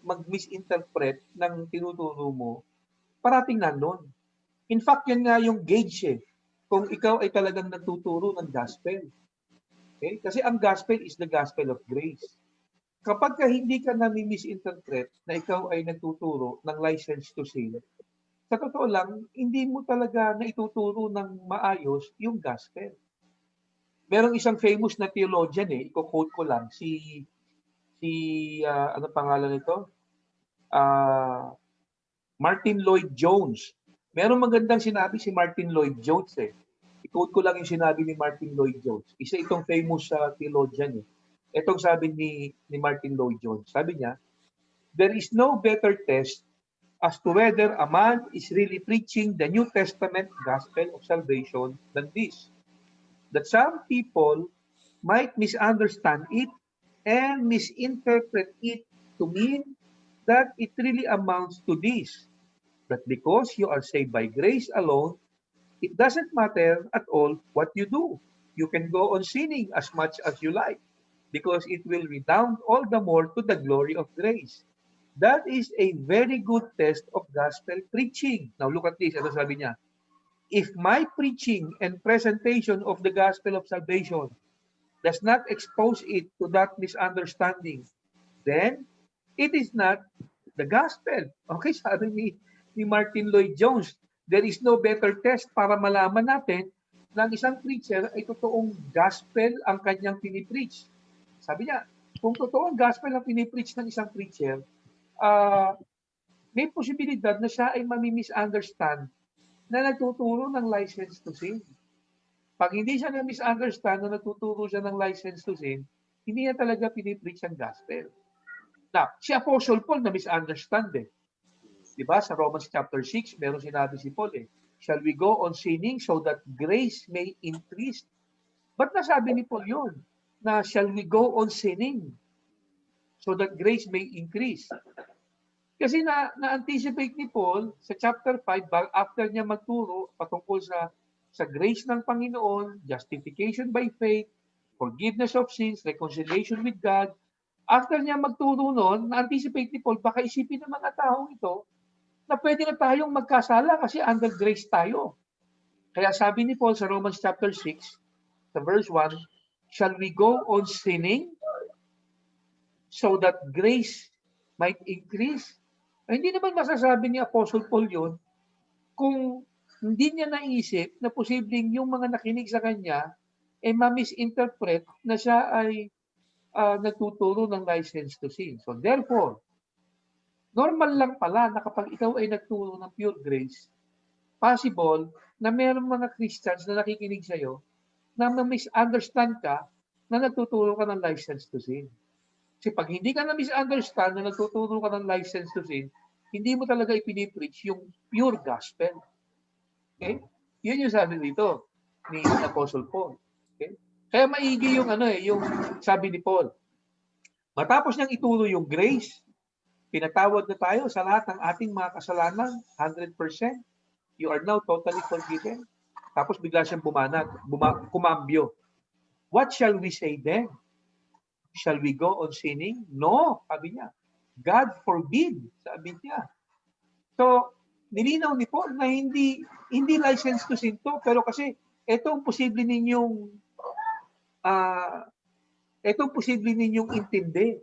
mag-misinterpret ng tinuturo mo, parating nandun. In fact, yan nga yung gauge kung ikaw ay talagang nagtuturo ng gospel. Okay? Kasi ang gospel is the gospel of grace. Kapag hindi ka nami-misinterpret na ikaw ay nagtuturo ng license to sin, sa totoo lang, hindi mo talaga naituturo ng maayos yung gospel. Merong isang famous na theologian iko-quote ko lang, ano pangalan nito? Martin Lloyd Jones. Merong magandang sinabi si Martin Lloyd Jones I-quote ko lang yung sinabi ni Martin Lloyd Jones. Isa itong famous theologian Itong sabi ni Martin Lloyd Jones. Sabi niya, there is no better test as to whether a man is really preaching the New Testament gospel of salvation than this. That some people might misunderstand it and misinterpret it to mean that it really amounts to this. That because you are saved by grace alone, it doesn't matter at all what you do. You can go on sinning as much as you like because it will redound all the more to the glory of grace. That is a very good test of gospel preaching. Now look at this. Ano sabi niya? If my preaching and presentation of the gospel of salvation does not expose it to that misunderstanding, then it is not the gospel. Okay, sabi ni Martin Lloyd Jones, there is no better test para malaman natin na ang isang preacher ay totoong gospel ang kanyang pinipreach. Sabi niya, kung totoong gospel ang pinipreach ng isang preacher, may posibilidad na siya ay mami-misunderstand na nagtuturo ng license to sin. Pag hindi siya na-misunderstand na nagtuturo siya ng license to sin, hindi niya talaga pinipreach ang gospel. Now, si Apostle Paul na-misunderstand Diba? Sa Romans chapter 6, meron sinabi si Paul shall we go on sinning so that grace may increase? Ba't nasabi ni Paul yun? Na shall we go on sinning so that grace may increase? Kasi na-anticipate ni Paul sa chapter 5, after niya magturo patungkol sa grace ng Panginoon, justification by faith, forgiveness of sins, reconciliation with God. After niya magturo noon, na-anticipate ni Paul, baka isipin ng mga taong ito na pwede na tayong magkasala kasi under grace tayo. Kaya sabi ni Paul sa Romans chapter 6, sa verse 1, shall we go on sinning so that grace might increase? Hindi naman masasabi ni Apostle Paul yun kung hindi niya naisip na posibleng yung mga nakinig sa kanya ma-misinterpret na siya ay nagtuturo ng license to sin. So therefore, normal lang pala na kapag ikaw ay nagturo ng pure grace, possible na mayroong mga Christians na nakikinig sa iyo na ma-misunderstand ka na nagtuturo ka ng license to sin. Kasi pag hindi ka na-misunderstand na nagtuturo ka ng license to sin, hindi mo talaga ipinipreach yung pure gospel. Okay? Yun yung sabi dito ni Apostle Paul. Okay? Kaya maigi yung yung sabi ni Paul. Matapos niyang ituro yung grace, pinatawad na tayo sa lahat ng ating mga kasalanan, 100%. You are now totally forgiven. Tapos bigla siyang kumambyo. What shall we say then? Shall we go on sinning? No, sabi niya. God forbid, sabi niya. So, nilinaw ni Paul na hindi license to sin to, pero kasi itong posible ninyong intindi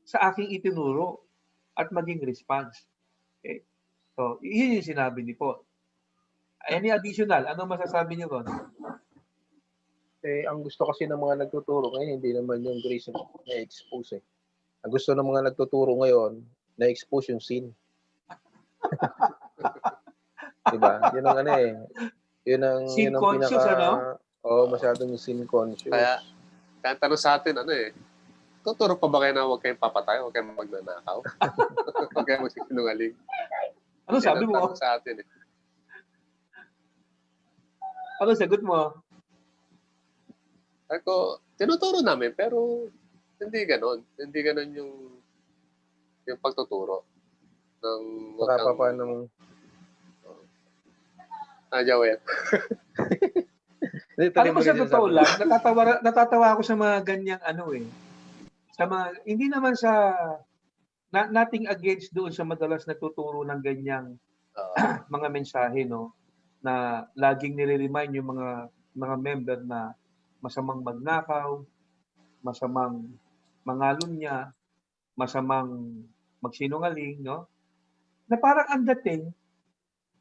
sa aking itinuro at maging response. Okay? So, yun yung sinabi ni Paul. Any additional? Ano masasabi niyo ron? Ang gusto kasi ng mga nagtuturo ngayon, hindi naman yung grace na-expose Ang gusto ng mga nagtuturo ngayon, na-expose yung sin. Diba? Yun ang Yun ang sin conscious, masyadong sin conscious. Kaya tanong sa atin, tuturo pa ba kayo na huwag kayong papatay, huwag kayong magnanakaw? Huwag kayong magsisinungaling? Ano sabi mo? Tanong sa atin Ano sagot mo? Ako, tinuturo namin, pero hindi ganon. Hindi ganon yung pagtuturo. Paano? Jawel. Alam mo sa totoo lang, natatawa ako sa mga ganyang Sa mga, hindi naman nothing against doon sa madalas nagtuturo ng ganyang mga mensahe, no? na laging nire-remind yung mga member na masamang magnakaw, masamang mangalunya, masamang magsinungaling, no? Na parang ang dating,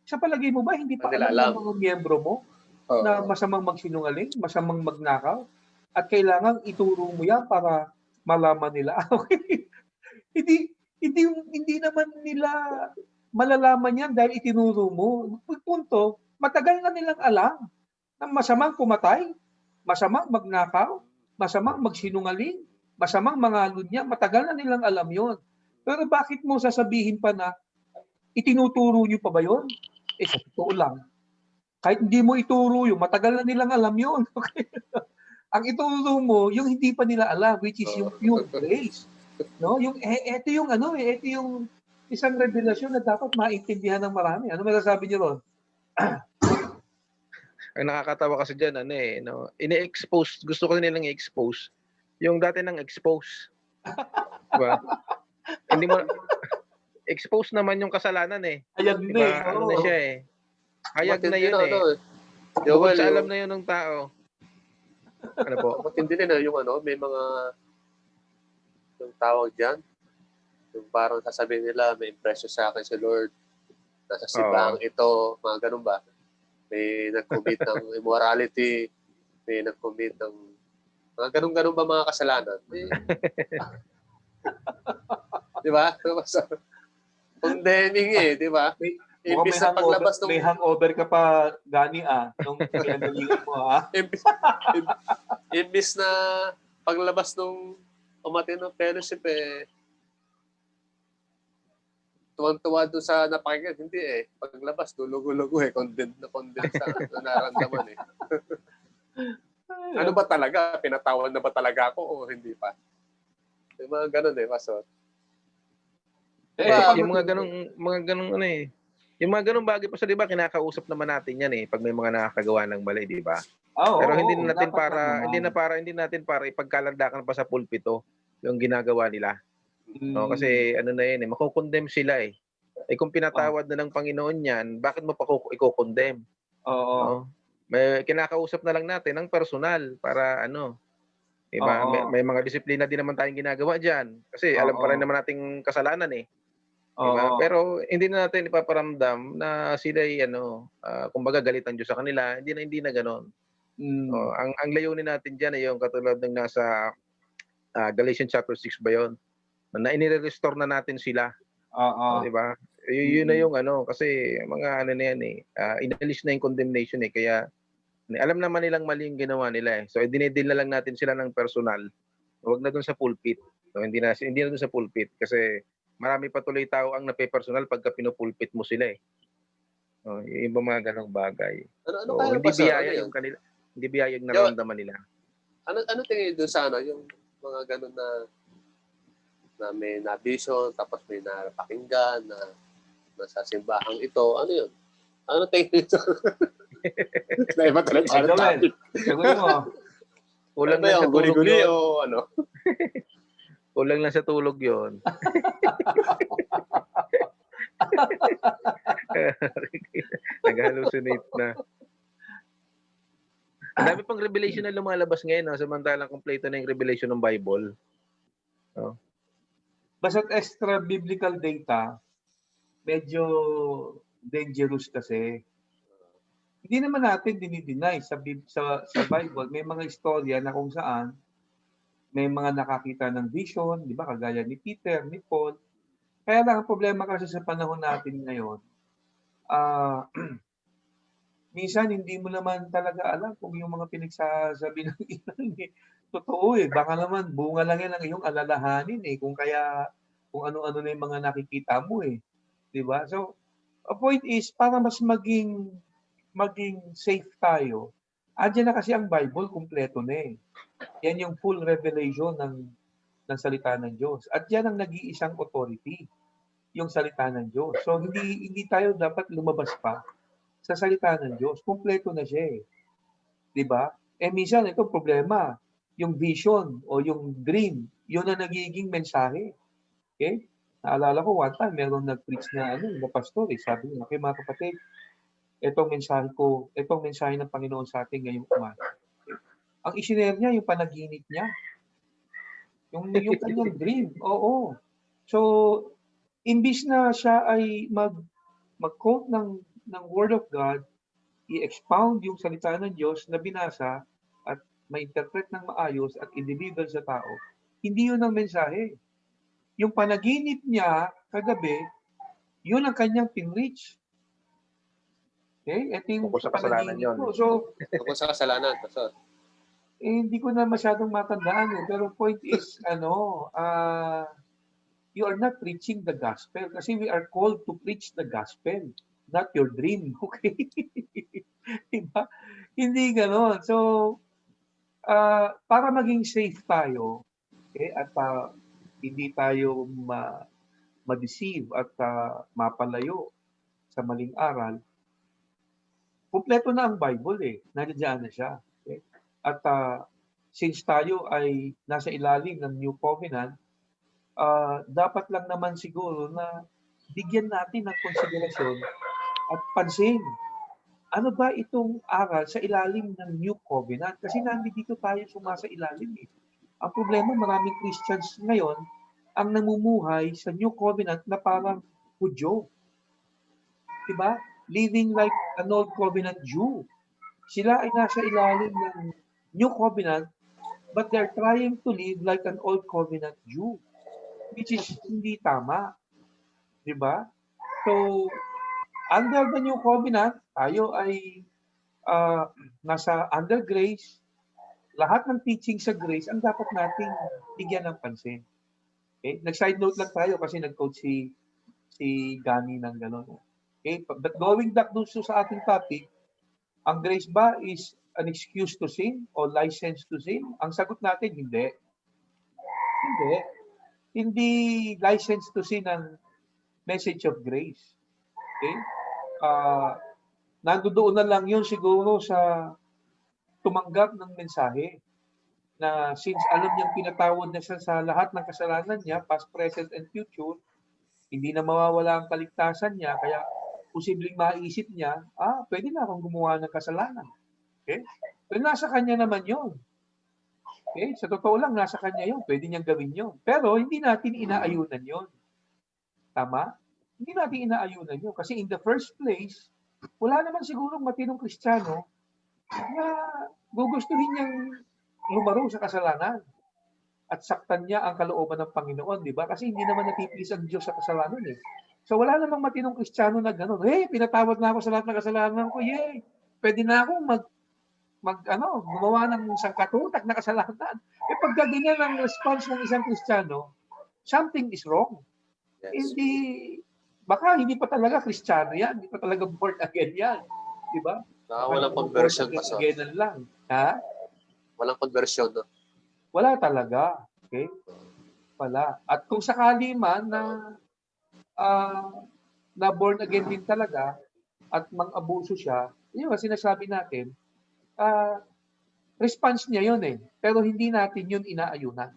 sa palagay mo ba hindi pa Hindi nila alam ng alam. mga miyembro mo Oo. na masamang magsinungaling, masamang magnakaw, at kailangan ituro mo yan para malaman nila. Okay? hindi hindi naman nila malalaman yan dahil itinuro mo. Punto, matagal na nilang alam na masamang pumatay, masamang magnakaw, masamang magsinungaling, masamang mangalunya, matagal na nilang alam yon. Pero bakit mo sasabihin pa na itinuturo nyo pa ba yon? Sa totoo lang, kahit hindi mo ituro yun, matagal na nilang alam yun. Okay? Ang ituro mo, yung hindi pa nila alam, which is yung pure grace. No? Yung, ito yung ito yung isang revelasyon na dapat maintindihan ng marami. Ano masasabi niyo ron? Ang nakakatawa kasi diyan no, ini-expose, gusto ko nilang i-expose yung dati nang expose. Diba? Hindi mo expose naman yung kasalanan Hayag Diba? na eh. Ano na siya Hayag na yun Joel, Bukod sa alam na yun ng tao. Ano po? matindi din yung may mga yung tawag diyan. Yung parang sasabihin nila, may impression sa akin si Lord. Nasa sibaang ito, mga ganun ba? May nag-commit ng immorality, may nag-commit ng mga ganun-ganun ba mga kasalanan? Di ba? Condemning di ba? Imbis na paglabas ng... May hangover ka pa, Gani nung pinagalingan mo Imbis na paglabas nung umatin ng fellowship tuwang-tuwa doon sa napakinggan. Hindi Paglabas, lugo-lugo condemned na condemned sa nararamdaman Ano ba talaga? Pinatawan na ba talaga ako o hindi pa? Yung mga ganun Pastor. Yung mga ganung yung mga ganung bagay pa sa 'di ba kinakausap naman natin yan pag may mga nakakagawa ng mali, 'di ba? Pero hindi natin hindi natin para ipagkalandakan pa sa pulpito yung ginagawa nila. No, kasi ano na yun mako-condemn sila kung pinatawad na ng Panginoon yan, bakit mo pa i-condemn? Oo. No? May kinakausap na lang natin ng personal para diba? May mga disiplina din naman tayong ginagawa diyan kasi alam pa rin naman nating kasalanan diba? Pero hindi na natin ipaparamdam na sila kumbaga galit ang Diyos sa kanila, hindi na ganoon. Ang layunin natin diyan ay yung katulad ng nasa Galatians chapter 6 ba 'yon? Na inire-restore na natin sila. Diba? Yun na yung kasi mga na yan inalis na yung condemnation kaya alam naman nilang mali yung ginawa nila So dinidil na lang natin sila ng personal. Huwag na doon sa pulpit. So hindi na doon sa pulpit kasi marami pa tuloy tao ang nape-personal pagka pinupulpit mo sila yung iba mga ganong bagay. Ano kaya hindi pa biyaya yung kanila, hindi biyaya yung nararamdaman nila. Ano tingin doon sa yung mga ganon na may na-vision, tapos may napakinggan na nasa simbahang ito, ano yun? Ano tingin nito? Naiba talaga sa topic. Sagutin mo. Kulang lang sa tulog guli-guli yun. O ano? Kulang lang sa tulog yun. Nag-hallucinate na. Ang dami pang revelation na lumalabas ngayon samantalang kompleto na yung revelation ng Bible. Basta't extra biblical data, medyo dangerous kasi. Hindi naman natin dinideny sa Bible, may mga istorya na kung saan may mga nakakita ng vision, di ba? Kagaya ni Peter, ni Paul. Kaya lang, ang problema kasi sa panahon natin ngayon, minsan hindi mo naman talaga alam kung yung mga pinagsasabi ng ilan totoo Baka naman bunga lang yan ang iyong alalahanin kung ano-ano na yung mga nakikita mo Di ba? So, a point is, para mas maging safe tayo, andyan na kasi ang Bible, kumpleto na Yan yung full revelation ng salita ng Diyos. At yan ang nag-iisang authority, yung salita ng Diyos. So, hindi tayo dapat lumabas pa sa salita ng Diyos. Kumpleto na siya Di ba? Minsan, ito problema. Yung vision o yung dream, yun na nagiging mensahe. Okay? Naalala ko one time, meron nag-preach na pastor. Sabi niya, okay mga kapatid, Itong mensahe ko, itong mensahe ng Panginoon sa atin ngayong umaga. Ang isinare niya, yung panaginip niya. Yung kanyang dream. Oo. So, imbis na siya ay mag-quote ng Word of God, i-expound yung salita ng Diyos na binasa at ma-interpret ng maayos at i-deliver sa tao, hindi yun ang mensahe. Yung panaginip niya kagabi, yun ang kanyang pinreach. Okay? Ito yung Tungkol sa kasalanan panaginip yun. ko. So, Tungkol sa kasalanan, Pastor. hindi ko na masyadong matandaan. Pero point is, you are not preaching the gospel kasi we are called to preach the gospel, not your dream. Okay? Diba? Hindi ganon. So, para maging safe tayo, okay, at hindi tayo ma-deceive at mapalayo sa maling aral, kumpleto na ang Bible eh. Nandiyan na siya. Okay? At since tayo ay nasa ilalim ng New Covenant, dapat lang naman siguro na bigyan natin ng konsiderasyon at pansin. Ano ba itong aral sa ilalim ng New Covenant? Kasi nandito tayo sumasa ilalim eh. Ang problema, maraming Christians ngayon ang namumuhay sa New Covenant na parang Hudyo. Diba? Living like an Old Covenant Jew. Sila ay nasa ilalim ng New Covenant but they're trying to live like an Old Covenant Jew. Which is hindi tama. Diba? So, under the New Covenant, tayo ay nasa under grace. Lahat ng teaching sa grace ang dapat nating bigyan ng pansin. Okay? Nag-side note lang tayo kasi nag-quote si Gani ng gano'n. Okay? But going back dun sa ating topic, ang grace ba is an excuse to sin o license to sin? Ang sagot natin, hindi. Hindi. Hindi license to sin ang message of grace. Okay? Nandoon na lang yun siguro sa tumanggap ng mensahe na since alam niyang pinatawad na siya sa lahat ng kasalanan niya, past, present, and future, hindi na mawawala ang kaligtasan niya, kaya posibleng maisip niya, pwede na akong gumawa ng kasalanan. Okay? Pero nasa kanya naman yun. Okay? Sa totoo lang, nasa kanya yun. Pwede niyang gawin yun. Pero hindi natin inaayunan yun. Tama? Hindi natin inaayunan yun. Kasi in the first place, wala naman sigurong matinong Kristiyano na gugustuhin niyang lumaro sa kasalanan at saktan niya ang kalooban ng Panginoon, di ba? Kasi hindi naman napiplis ang Diyos sa kasalanan eh. So wala namang matinong Kristiyano na gano'n. Hey, pinatawad na ako sa lahat ng kasalanan ko. Yay! Pwede na akong gumawa ng isang katutak na kasalanan. Pag ganyan ang response ng isang Kristiyano, something is wrong. Yes. Baka hindi pa talaga Kristiyano yan. Hindi pa talaga born again yan. Di ba? Walang conversion, Pastor. Again lang. Ha? Walang conversion, no? Wala talaga. Okay? Wala. At kung sakali man na born again din talaga at mang-abuso siya, yun ang sinasabi natin, response niya yun eh. Pero hindi natin yun inaayunan.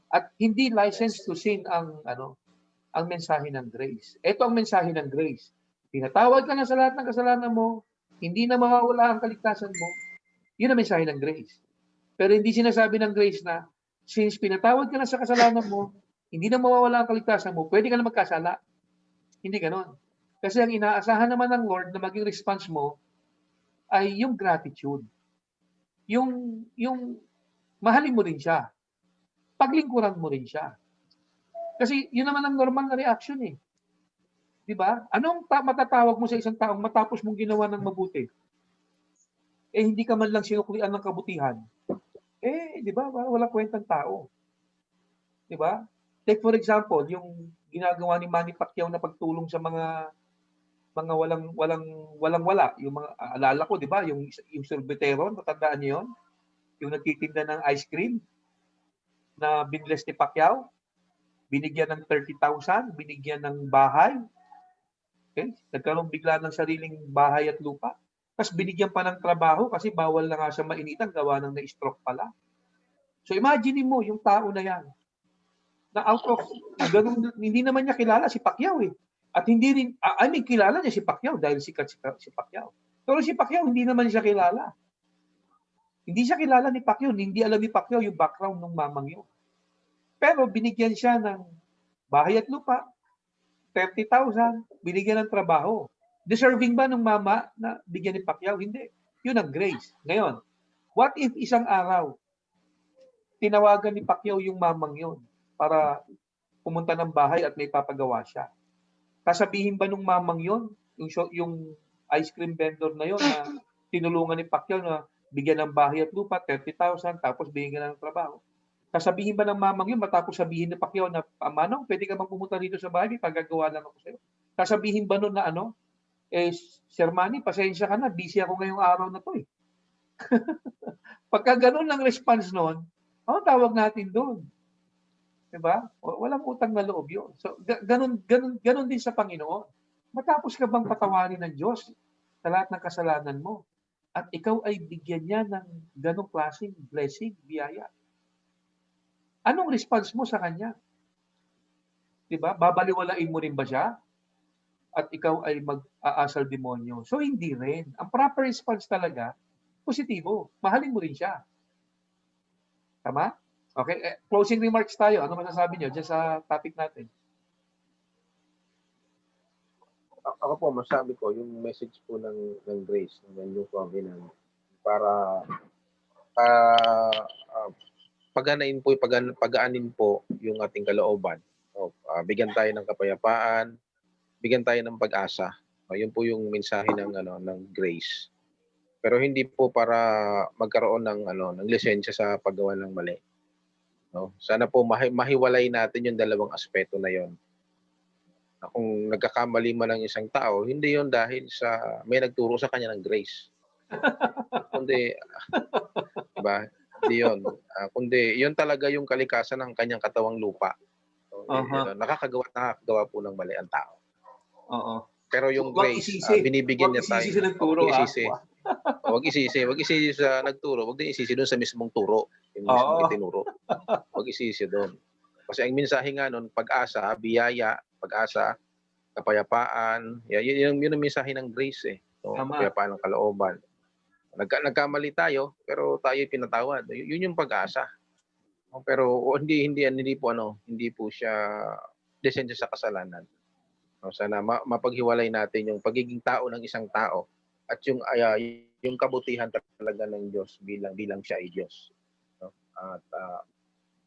At hindi license to sin ang mensahe ng grace. Ito ang mensahe ng grace. Pinatawad ka na sa lahat ng kasalanan mo, hindi na mawawala ang kaligtasan mo, yun ang mensahe ng grace. Pero hindi sinasabi ng grace na, since pinatawad ka na sa kasalanan mo, hindi na mawawala ang kaligtasan mo, pwede ka na magkasala. Hindi ganon. Kasi ang inaasahan naman ng Lord na maging response mo ay yung gratitude. Yung mahalin mo rin siya. Paglingkuran mo rin siya. Kasi yun naman ang normal na reaction eh. Di ba? Anong matatawag mo sa isang taong matapos mong ginawa ng mabuti? Hindi ka man lang sinuklian ng kabutihan. Di ba? Walang kwentang tao. Di ba? Take for example, yung ginagawa ni Manny Pacquiao na pagtulong sa mga walang-wala. Yung mga, alala ko, di ba? Yung sorbetero, natandaan niyo yun? Yung nagtitinda ng ice cream na binless ni Pacquiao. Binigyan ng 30,000, binigyan ng bahay. Okay? Nagkaroon bigla ng sariling bahay at lupa. Tapos binigyan pa ng trabaho kasi bawal na nga siya mainitan, gawa ng na-stroke pala. So imagine mo yung tao na yan. Na out of, ganun, hindi naman niya kilala si Pacquiao eh. At hindi rin, I mean, kilala niya si Pacquiao dahil sikat si Pacquiao. Pero si Pacquiao, hindi naman siya kilala. Hindi siya kilala ni Pacquiao, hindi alam ni Pacquiao yung background ng mamang yun. Pero binigyan siya ng bahay at lupa, 30,000, binigyan ng trabaho. Deserving ba ng mama na bigyan ni Pacquiao? Hindi. Yun ang grace. Ngayon, what if isang araw, tinawagan ni Pacquiao yung mamang yun para pumunta ng bahay at may papagawa siya? Sasabihin ba nung mamang yun, yung ice cream vendor na yun na tinulungan ni Pacquiao na bigyan ng bahay at lupa, 30,000, tapos bigyan ng trabaho? Sasabihin ba ng mamang yun matapos sabihin ni Pacquiao na, Manong, pwede ka bang pumunta dito sa bahay, pagagawa lang ako sa'yo? Sasabihin ba nun na Sir Manny, pasensya ka na, busy ako ngayong araw na to eh. Pagka ganun ang response nun, tawag natin doon. Diba? Walang utang na loob yun. So, ganun din sa Panginoon. Matapos ka bang patawarin ng Diyos sa lahat ng kasalanan mo, at ikaw ay bigyan niya ng ganong klaseng blessing, biyaya, anong response mo sa Kanya? Diba? Babaliwalain mo rin ba siya? At ikaw ay mag-aasal demonyo? So, hindi rin. Ang proper response talaga, positibo. Mahalin mo rin siya. Tama? Okay, closing remarks tayo. Ano masasabi niyo dyan sa topic natin? Ako po, masabi ko, yung message po ng grace, ng New Covenant, para paganain po, pagaanin po yung ating kalooban. Bigyan tayo ng kapayapaan, bigyan tayo ng pag-asa. Yun po yung mensahe ng grace. Pero hindi po para magkaroon ng lisensya sa paggawa ng mali. No? Sana po mahiwalay natin yung dalawang aspeto na yon. Kung nagkakamali man ng isang tao, hindi yon dahil sa may nagturo sa kanya ng grace. Kundi, diba? Hindi yun. Kundi, yun talaga yung kalikasan ng kanyang katawang lupa. So, nakakagawa po ng mali ang tao. Pero yung grace, binibigyan niya tayo. Wag isisi sa nagturo. Wag din isisi doon sa mismong turo. Yung mismong itinuro. Wag isisi doon. Kasi ang mensahe nga nun, pag-asa, biyaya, pag-asa, kapayapaan. Yun ang mensahe ng grace eh. So, kapayapaan ng kalooban. Nagkamali tayo, pero tayo pinatawad. Yun yung pag-asa. Pero hindi po siya desensya sa kasalanan. Sana mapaghiwalay natin yung pagiging tao ng isang tao at yung kabutihan talaga ng Diyos bilang siya ay Diyos. At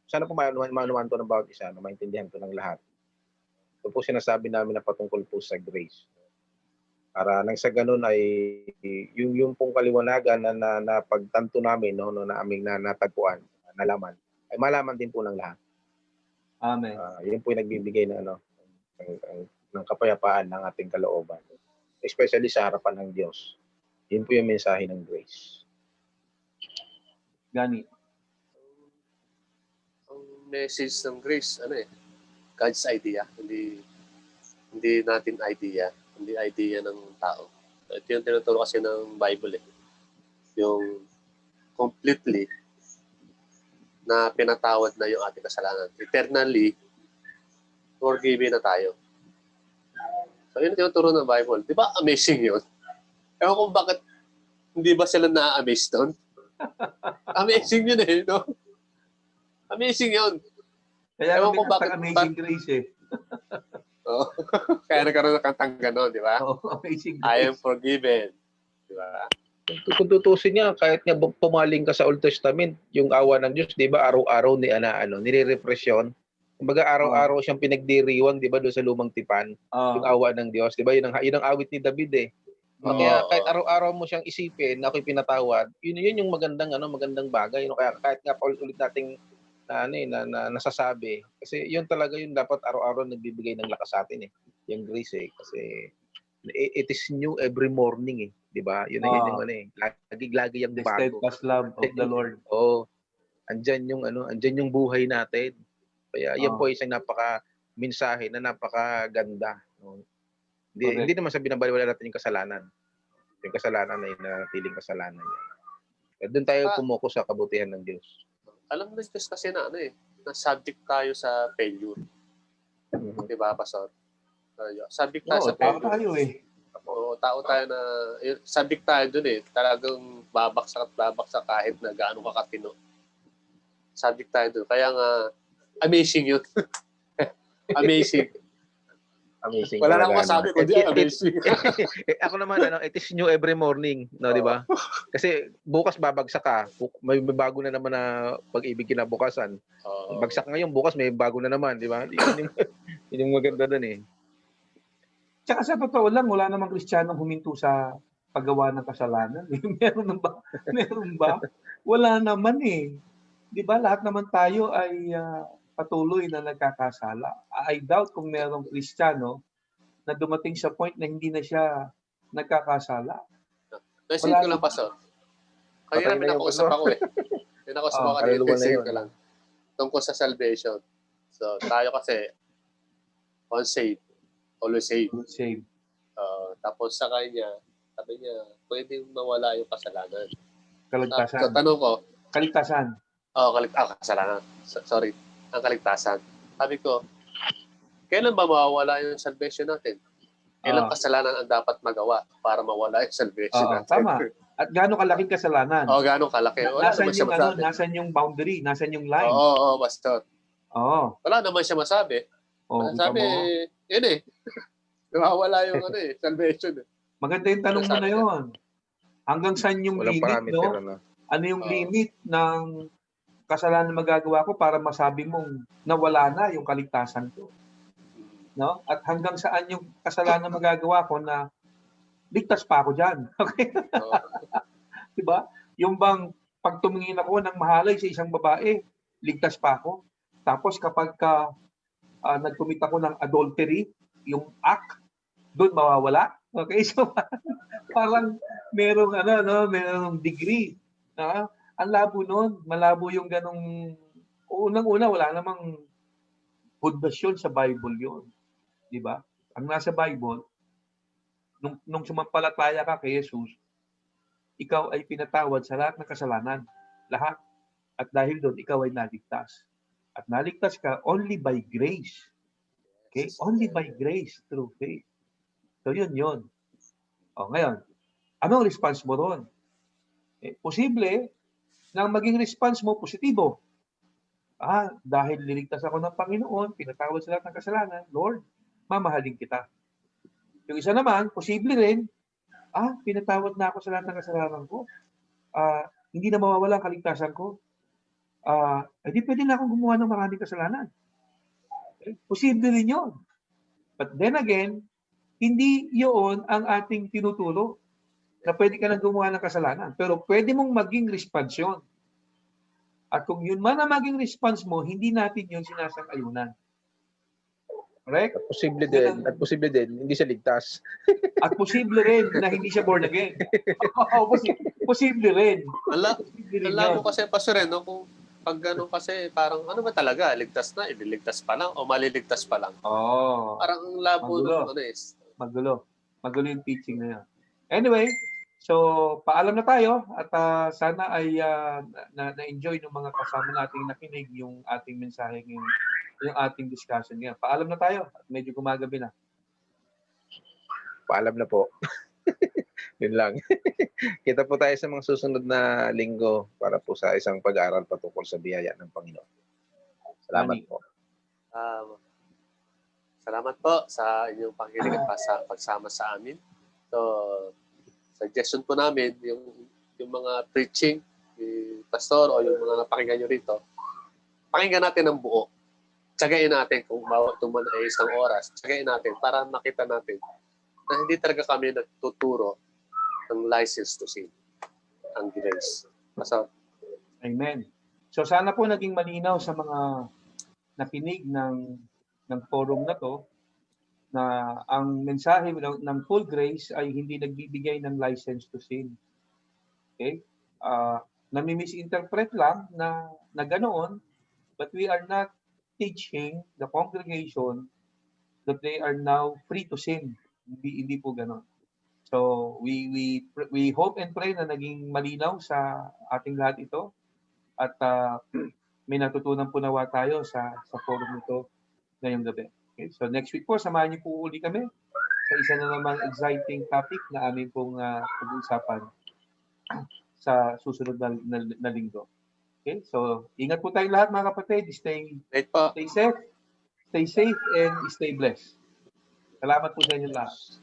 sana po manuwan to ng bawat isa, na maintindihan to ng lahat. Ito po sinasabi namin na patungkol po sa grace. Para nang sa ganun ay yung pong kaliwanagan na pagtanto namin na aming natagpuan, nalaman, ay malaman din po ng lahat. Amen. Yun po yung nagbibigay ng kapayapaan ng ating kalooban. Especially sa harapan ng Diyos. Yun po yung mensahe ng grace. Gani. Ang message ng grace, God's idea. Hindi natin idea. Hindi idea ng tao. Ito yung tinuturo kasi ng Bible eh. Yung completely na pinatawad na yung ating kasalanan. Eternally, forgiven na tayo. So, yun ang tinuturo ng Bible. Di ba amazing yun? Ewan kung bakit hindi ba sila na-amaze doon? Amazing yun eh, no? Amazing yun. Kaya ewan kung bakit amazing grace eh. Kaya nagkaroon ng kantang gano'n, di ba? Amazing grace. I am forgiven. Di ba? Kung tutusin niya, kahit nga pumaling ka sa Old Testament, yung awa ng Diyos, di ba, araw-araw nire-refresh yun. Kumbaga araw-araw siyang pinagdiriwang, di ba, doon sa lumang tipan, yung awa ng Diyos. Di ba, yun ang awit ni David eh. Kaya kahit araw-araw mo siyang isipin na ako'y pinatawad, yun yung magandang bagay. Kaya kahit nga ulit nating nasasabi, kasi yun talaga yung dapat araw-araw nagbibigay ng lakas sa atin eh. Yung grace eh. Kasi it is new every morning eh. Di ba? Yun yung lagi yung bago. The steadfast love of the Lord. Andyan yung buhay natin. Kaya yan po isang napaka-mensahe na napakaganda. No? Hindi naman sa binabaliwala natin yung kasalanan. Yung kasalanan ay natiling kasalanan niya. Doon tayo pumoko sa kabutihan ng Diyos. Alam mo kasi na subject tayo sa failure. Di ba, Pastor? Sabik tayo Oo, sa tao pelo. tayo eh. Oo, tao tayo na, sabik tayo dun eh. Talagang babaksak at babaksak kahit na gaano ka katino. Sabik tayo dun. Kaya nga, amazing yun. Amazing. Amazing Wala na talaga. akong masabi, kundi amazing. Ako naman, it is new every morning, no, di ba? Kasi bukas babagsak ka, may bago na naman na pag-ibig kinabukasan. Bagsak ngayon, bukas may bago na naman, di ba? Yun yung maganda doon eh. Tsaka sa totoo lang, wala namang Kristiyanong huminto sa paggawa ng kasalanan. Meron ba? Meron ba? Wala naman eh. Di ba lahat naman tayo ay patuloy na nagkakasala. I doubt kung merong Kristiyano na dumating sa point na hindi na siya nagkakasala. Naisip ko lang, Pastor. Kaya na pinakausap ako eh. Pinakausap ako kanina, naisip ko lang. Tungkol sa salvation. So, tayo kasi, once saved, always saved. Save. Tapos sa kanya, sabi niya, pwedeng mawala yung kasalanan. Kaligtasan. So, tanong ko, Kaligtasan. kasalanan. Sorry, ang kaligtasan. Sabi ko, kailan ba mawawala yung salvation natin? Ilang kasalanan ang dapat magawa para mawala yung salvation natin? Tama. At gaano kalaking kasalanan? Gaano kalaki? Wala naman siya masabi. Nasan yung boundary? Nasan yung line? Oo, Pastor. Oo. Wala naman siya masabi. Sabi, yun eh. Nawawala yung salvation. Maganda yung tanong mo na yun. Hanggang saan yung limit, no? Ano yung limit ng kasalanan na magagawa ko para masabi mong nawala na yung kaligtasan ko? No? At hanggang saan yung kasalanan na magagawa ko na ligtas pa ako dyan? Okay? Diba? Yung bang pag tumingin ako ng mahalay sa isang babae, ligtas pa ako. Tapos kapag nag-commit ako ng adultery, yung act, doon mawawala. Okay? So, parang merong degree. Ang labo nun. Malabo yung ganong, unang-una, wala namang pundasyon sa Bible yun. Di ba? Ang nasa Bible, nung sumampalataya ka kay Jesus, ikaw ay pinatawad sa lahat ng kasalanan. Lahat. At dahil doon, ikaw ay naligtas. At naligtas ka only by grace. Okay? Only by grace through faith. So yun. Ngayon, anong response mo doon? Posible na maging response mo positibo. Dahil niligtas ako ng Panginoon, pinatawad sa lahat ng kasalanan, Lord, mamahalin kita. Yung isa naman, posible rin, pinatawad na ako sa lahat ng kasalanan ko. Hindi na mawawala ang kaligtasan ko. Di pwede na akong gumawa ng maraming kasalanan. Posible rin yun. But then again, hindi yun ang ating tinuturo na pwede ka nang gumawa ng kasalanan. Pero pwede mong maging response yun. At kung yun man ang maging response mo, hindi natin yun sinasang-ayunan. Correct? At posible din, hindi siya ligtas. At posible rin na hindi siya born again. Posible rin. Alam mo kasi, Pastor, no? Kung pag gano'n kasi, parang ano ba talaga? Ligtas na, ililigtas pa lang o maliligtas pa lang? Parang ang labo ng Magulo. Magulo yung teaching na yan. Anyway, so paalam na tayo at sana ay na-enjoy ng mga kasama nating nakinig yung ating mensahe ngayon, yung ating discussion ngayon. Paalam na tayo at medyo gumagabi na. Paalam na po. Yun lang. Kita po tayo sa mga susunod na linggo para po sa isang pag-aaral patungkol sa biyaya ng Panginoon. Salamat po. Salamat po sa inyong pakikinig at pagsama sa amin. So, suggestion po namin, yung mga preaching ni Pastor o yung mga napakinggan nyo rito, pakinggan natin ng buo. Tsagain natin kung bawat tuman ay isang oras. Tsagain natin para makita natin na hindi talaga kami nagtuturo ng license to sin. Ang grace. Pastor. Amen. So sana po naging malinaw sa mga nakinig ng forum na to na ang mensahe ng full grace ay hindi nagbibigay ng license to sin. Okay? Nami-misinterpret lang na ganoon, but we are not teaching the congregation that they are now free to sin. Hindi po ganoon. So we hope and pray na naging malinaw sa ating lahat ito at may natutunan po nawa tayo sa forum nito ngayong gabi. Okay, so next week po, samahan niyo po uli kami sa isa na namang exciting topic na aming pong pag-uusapan sa susunod na linggo. Okay, so ingat po tayong lahat mga kapatid. Wait po. Stay safe and stay blessed. Salamat po sa inyo lahat.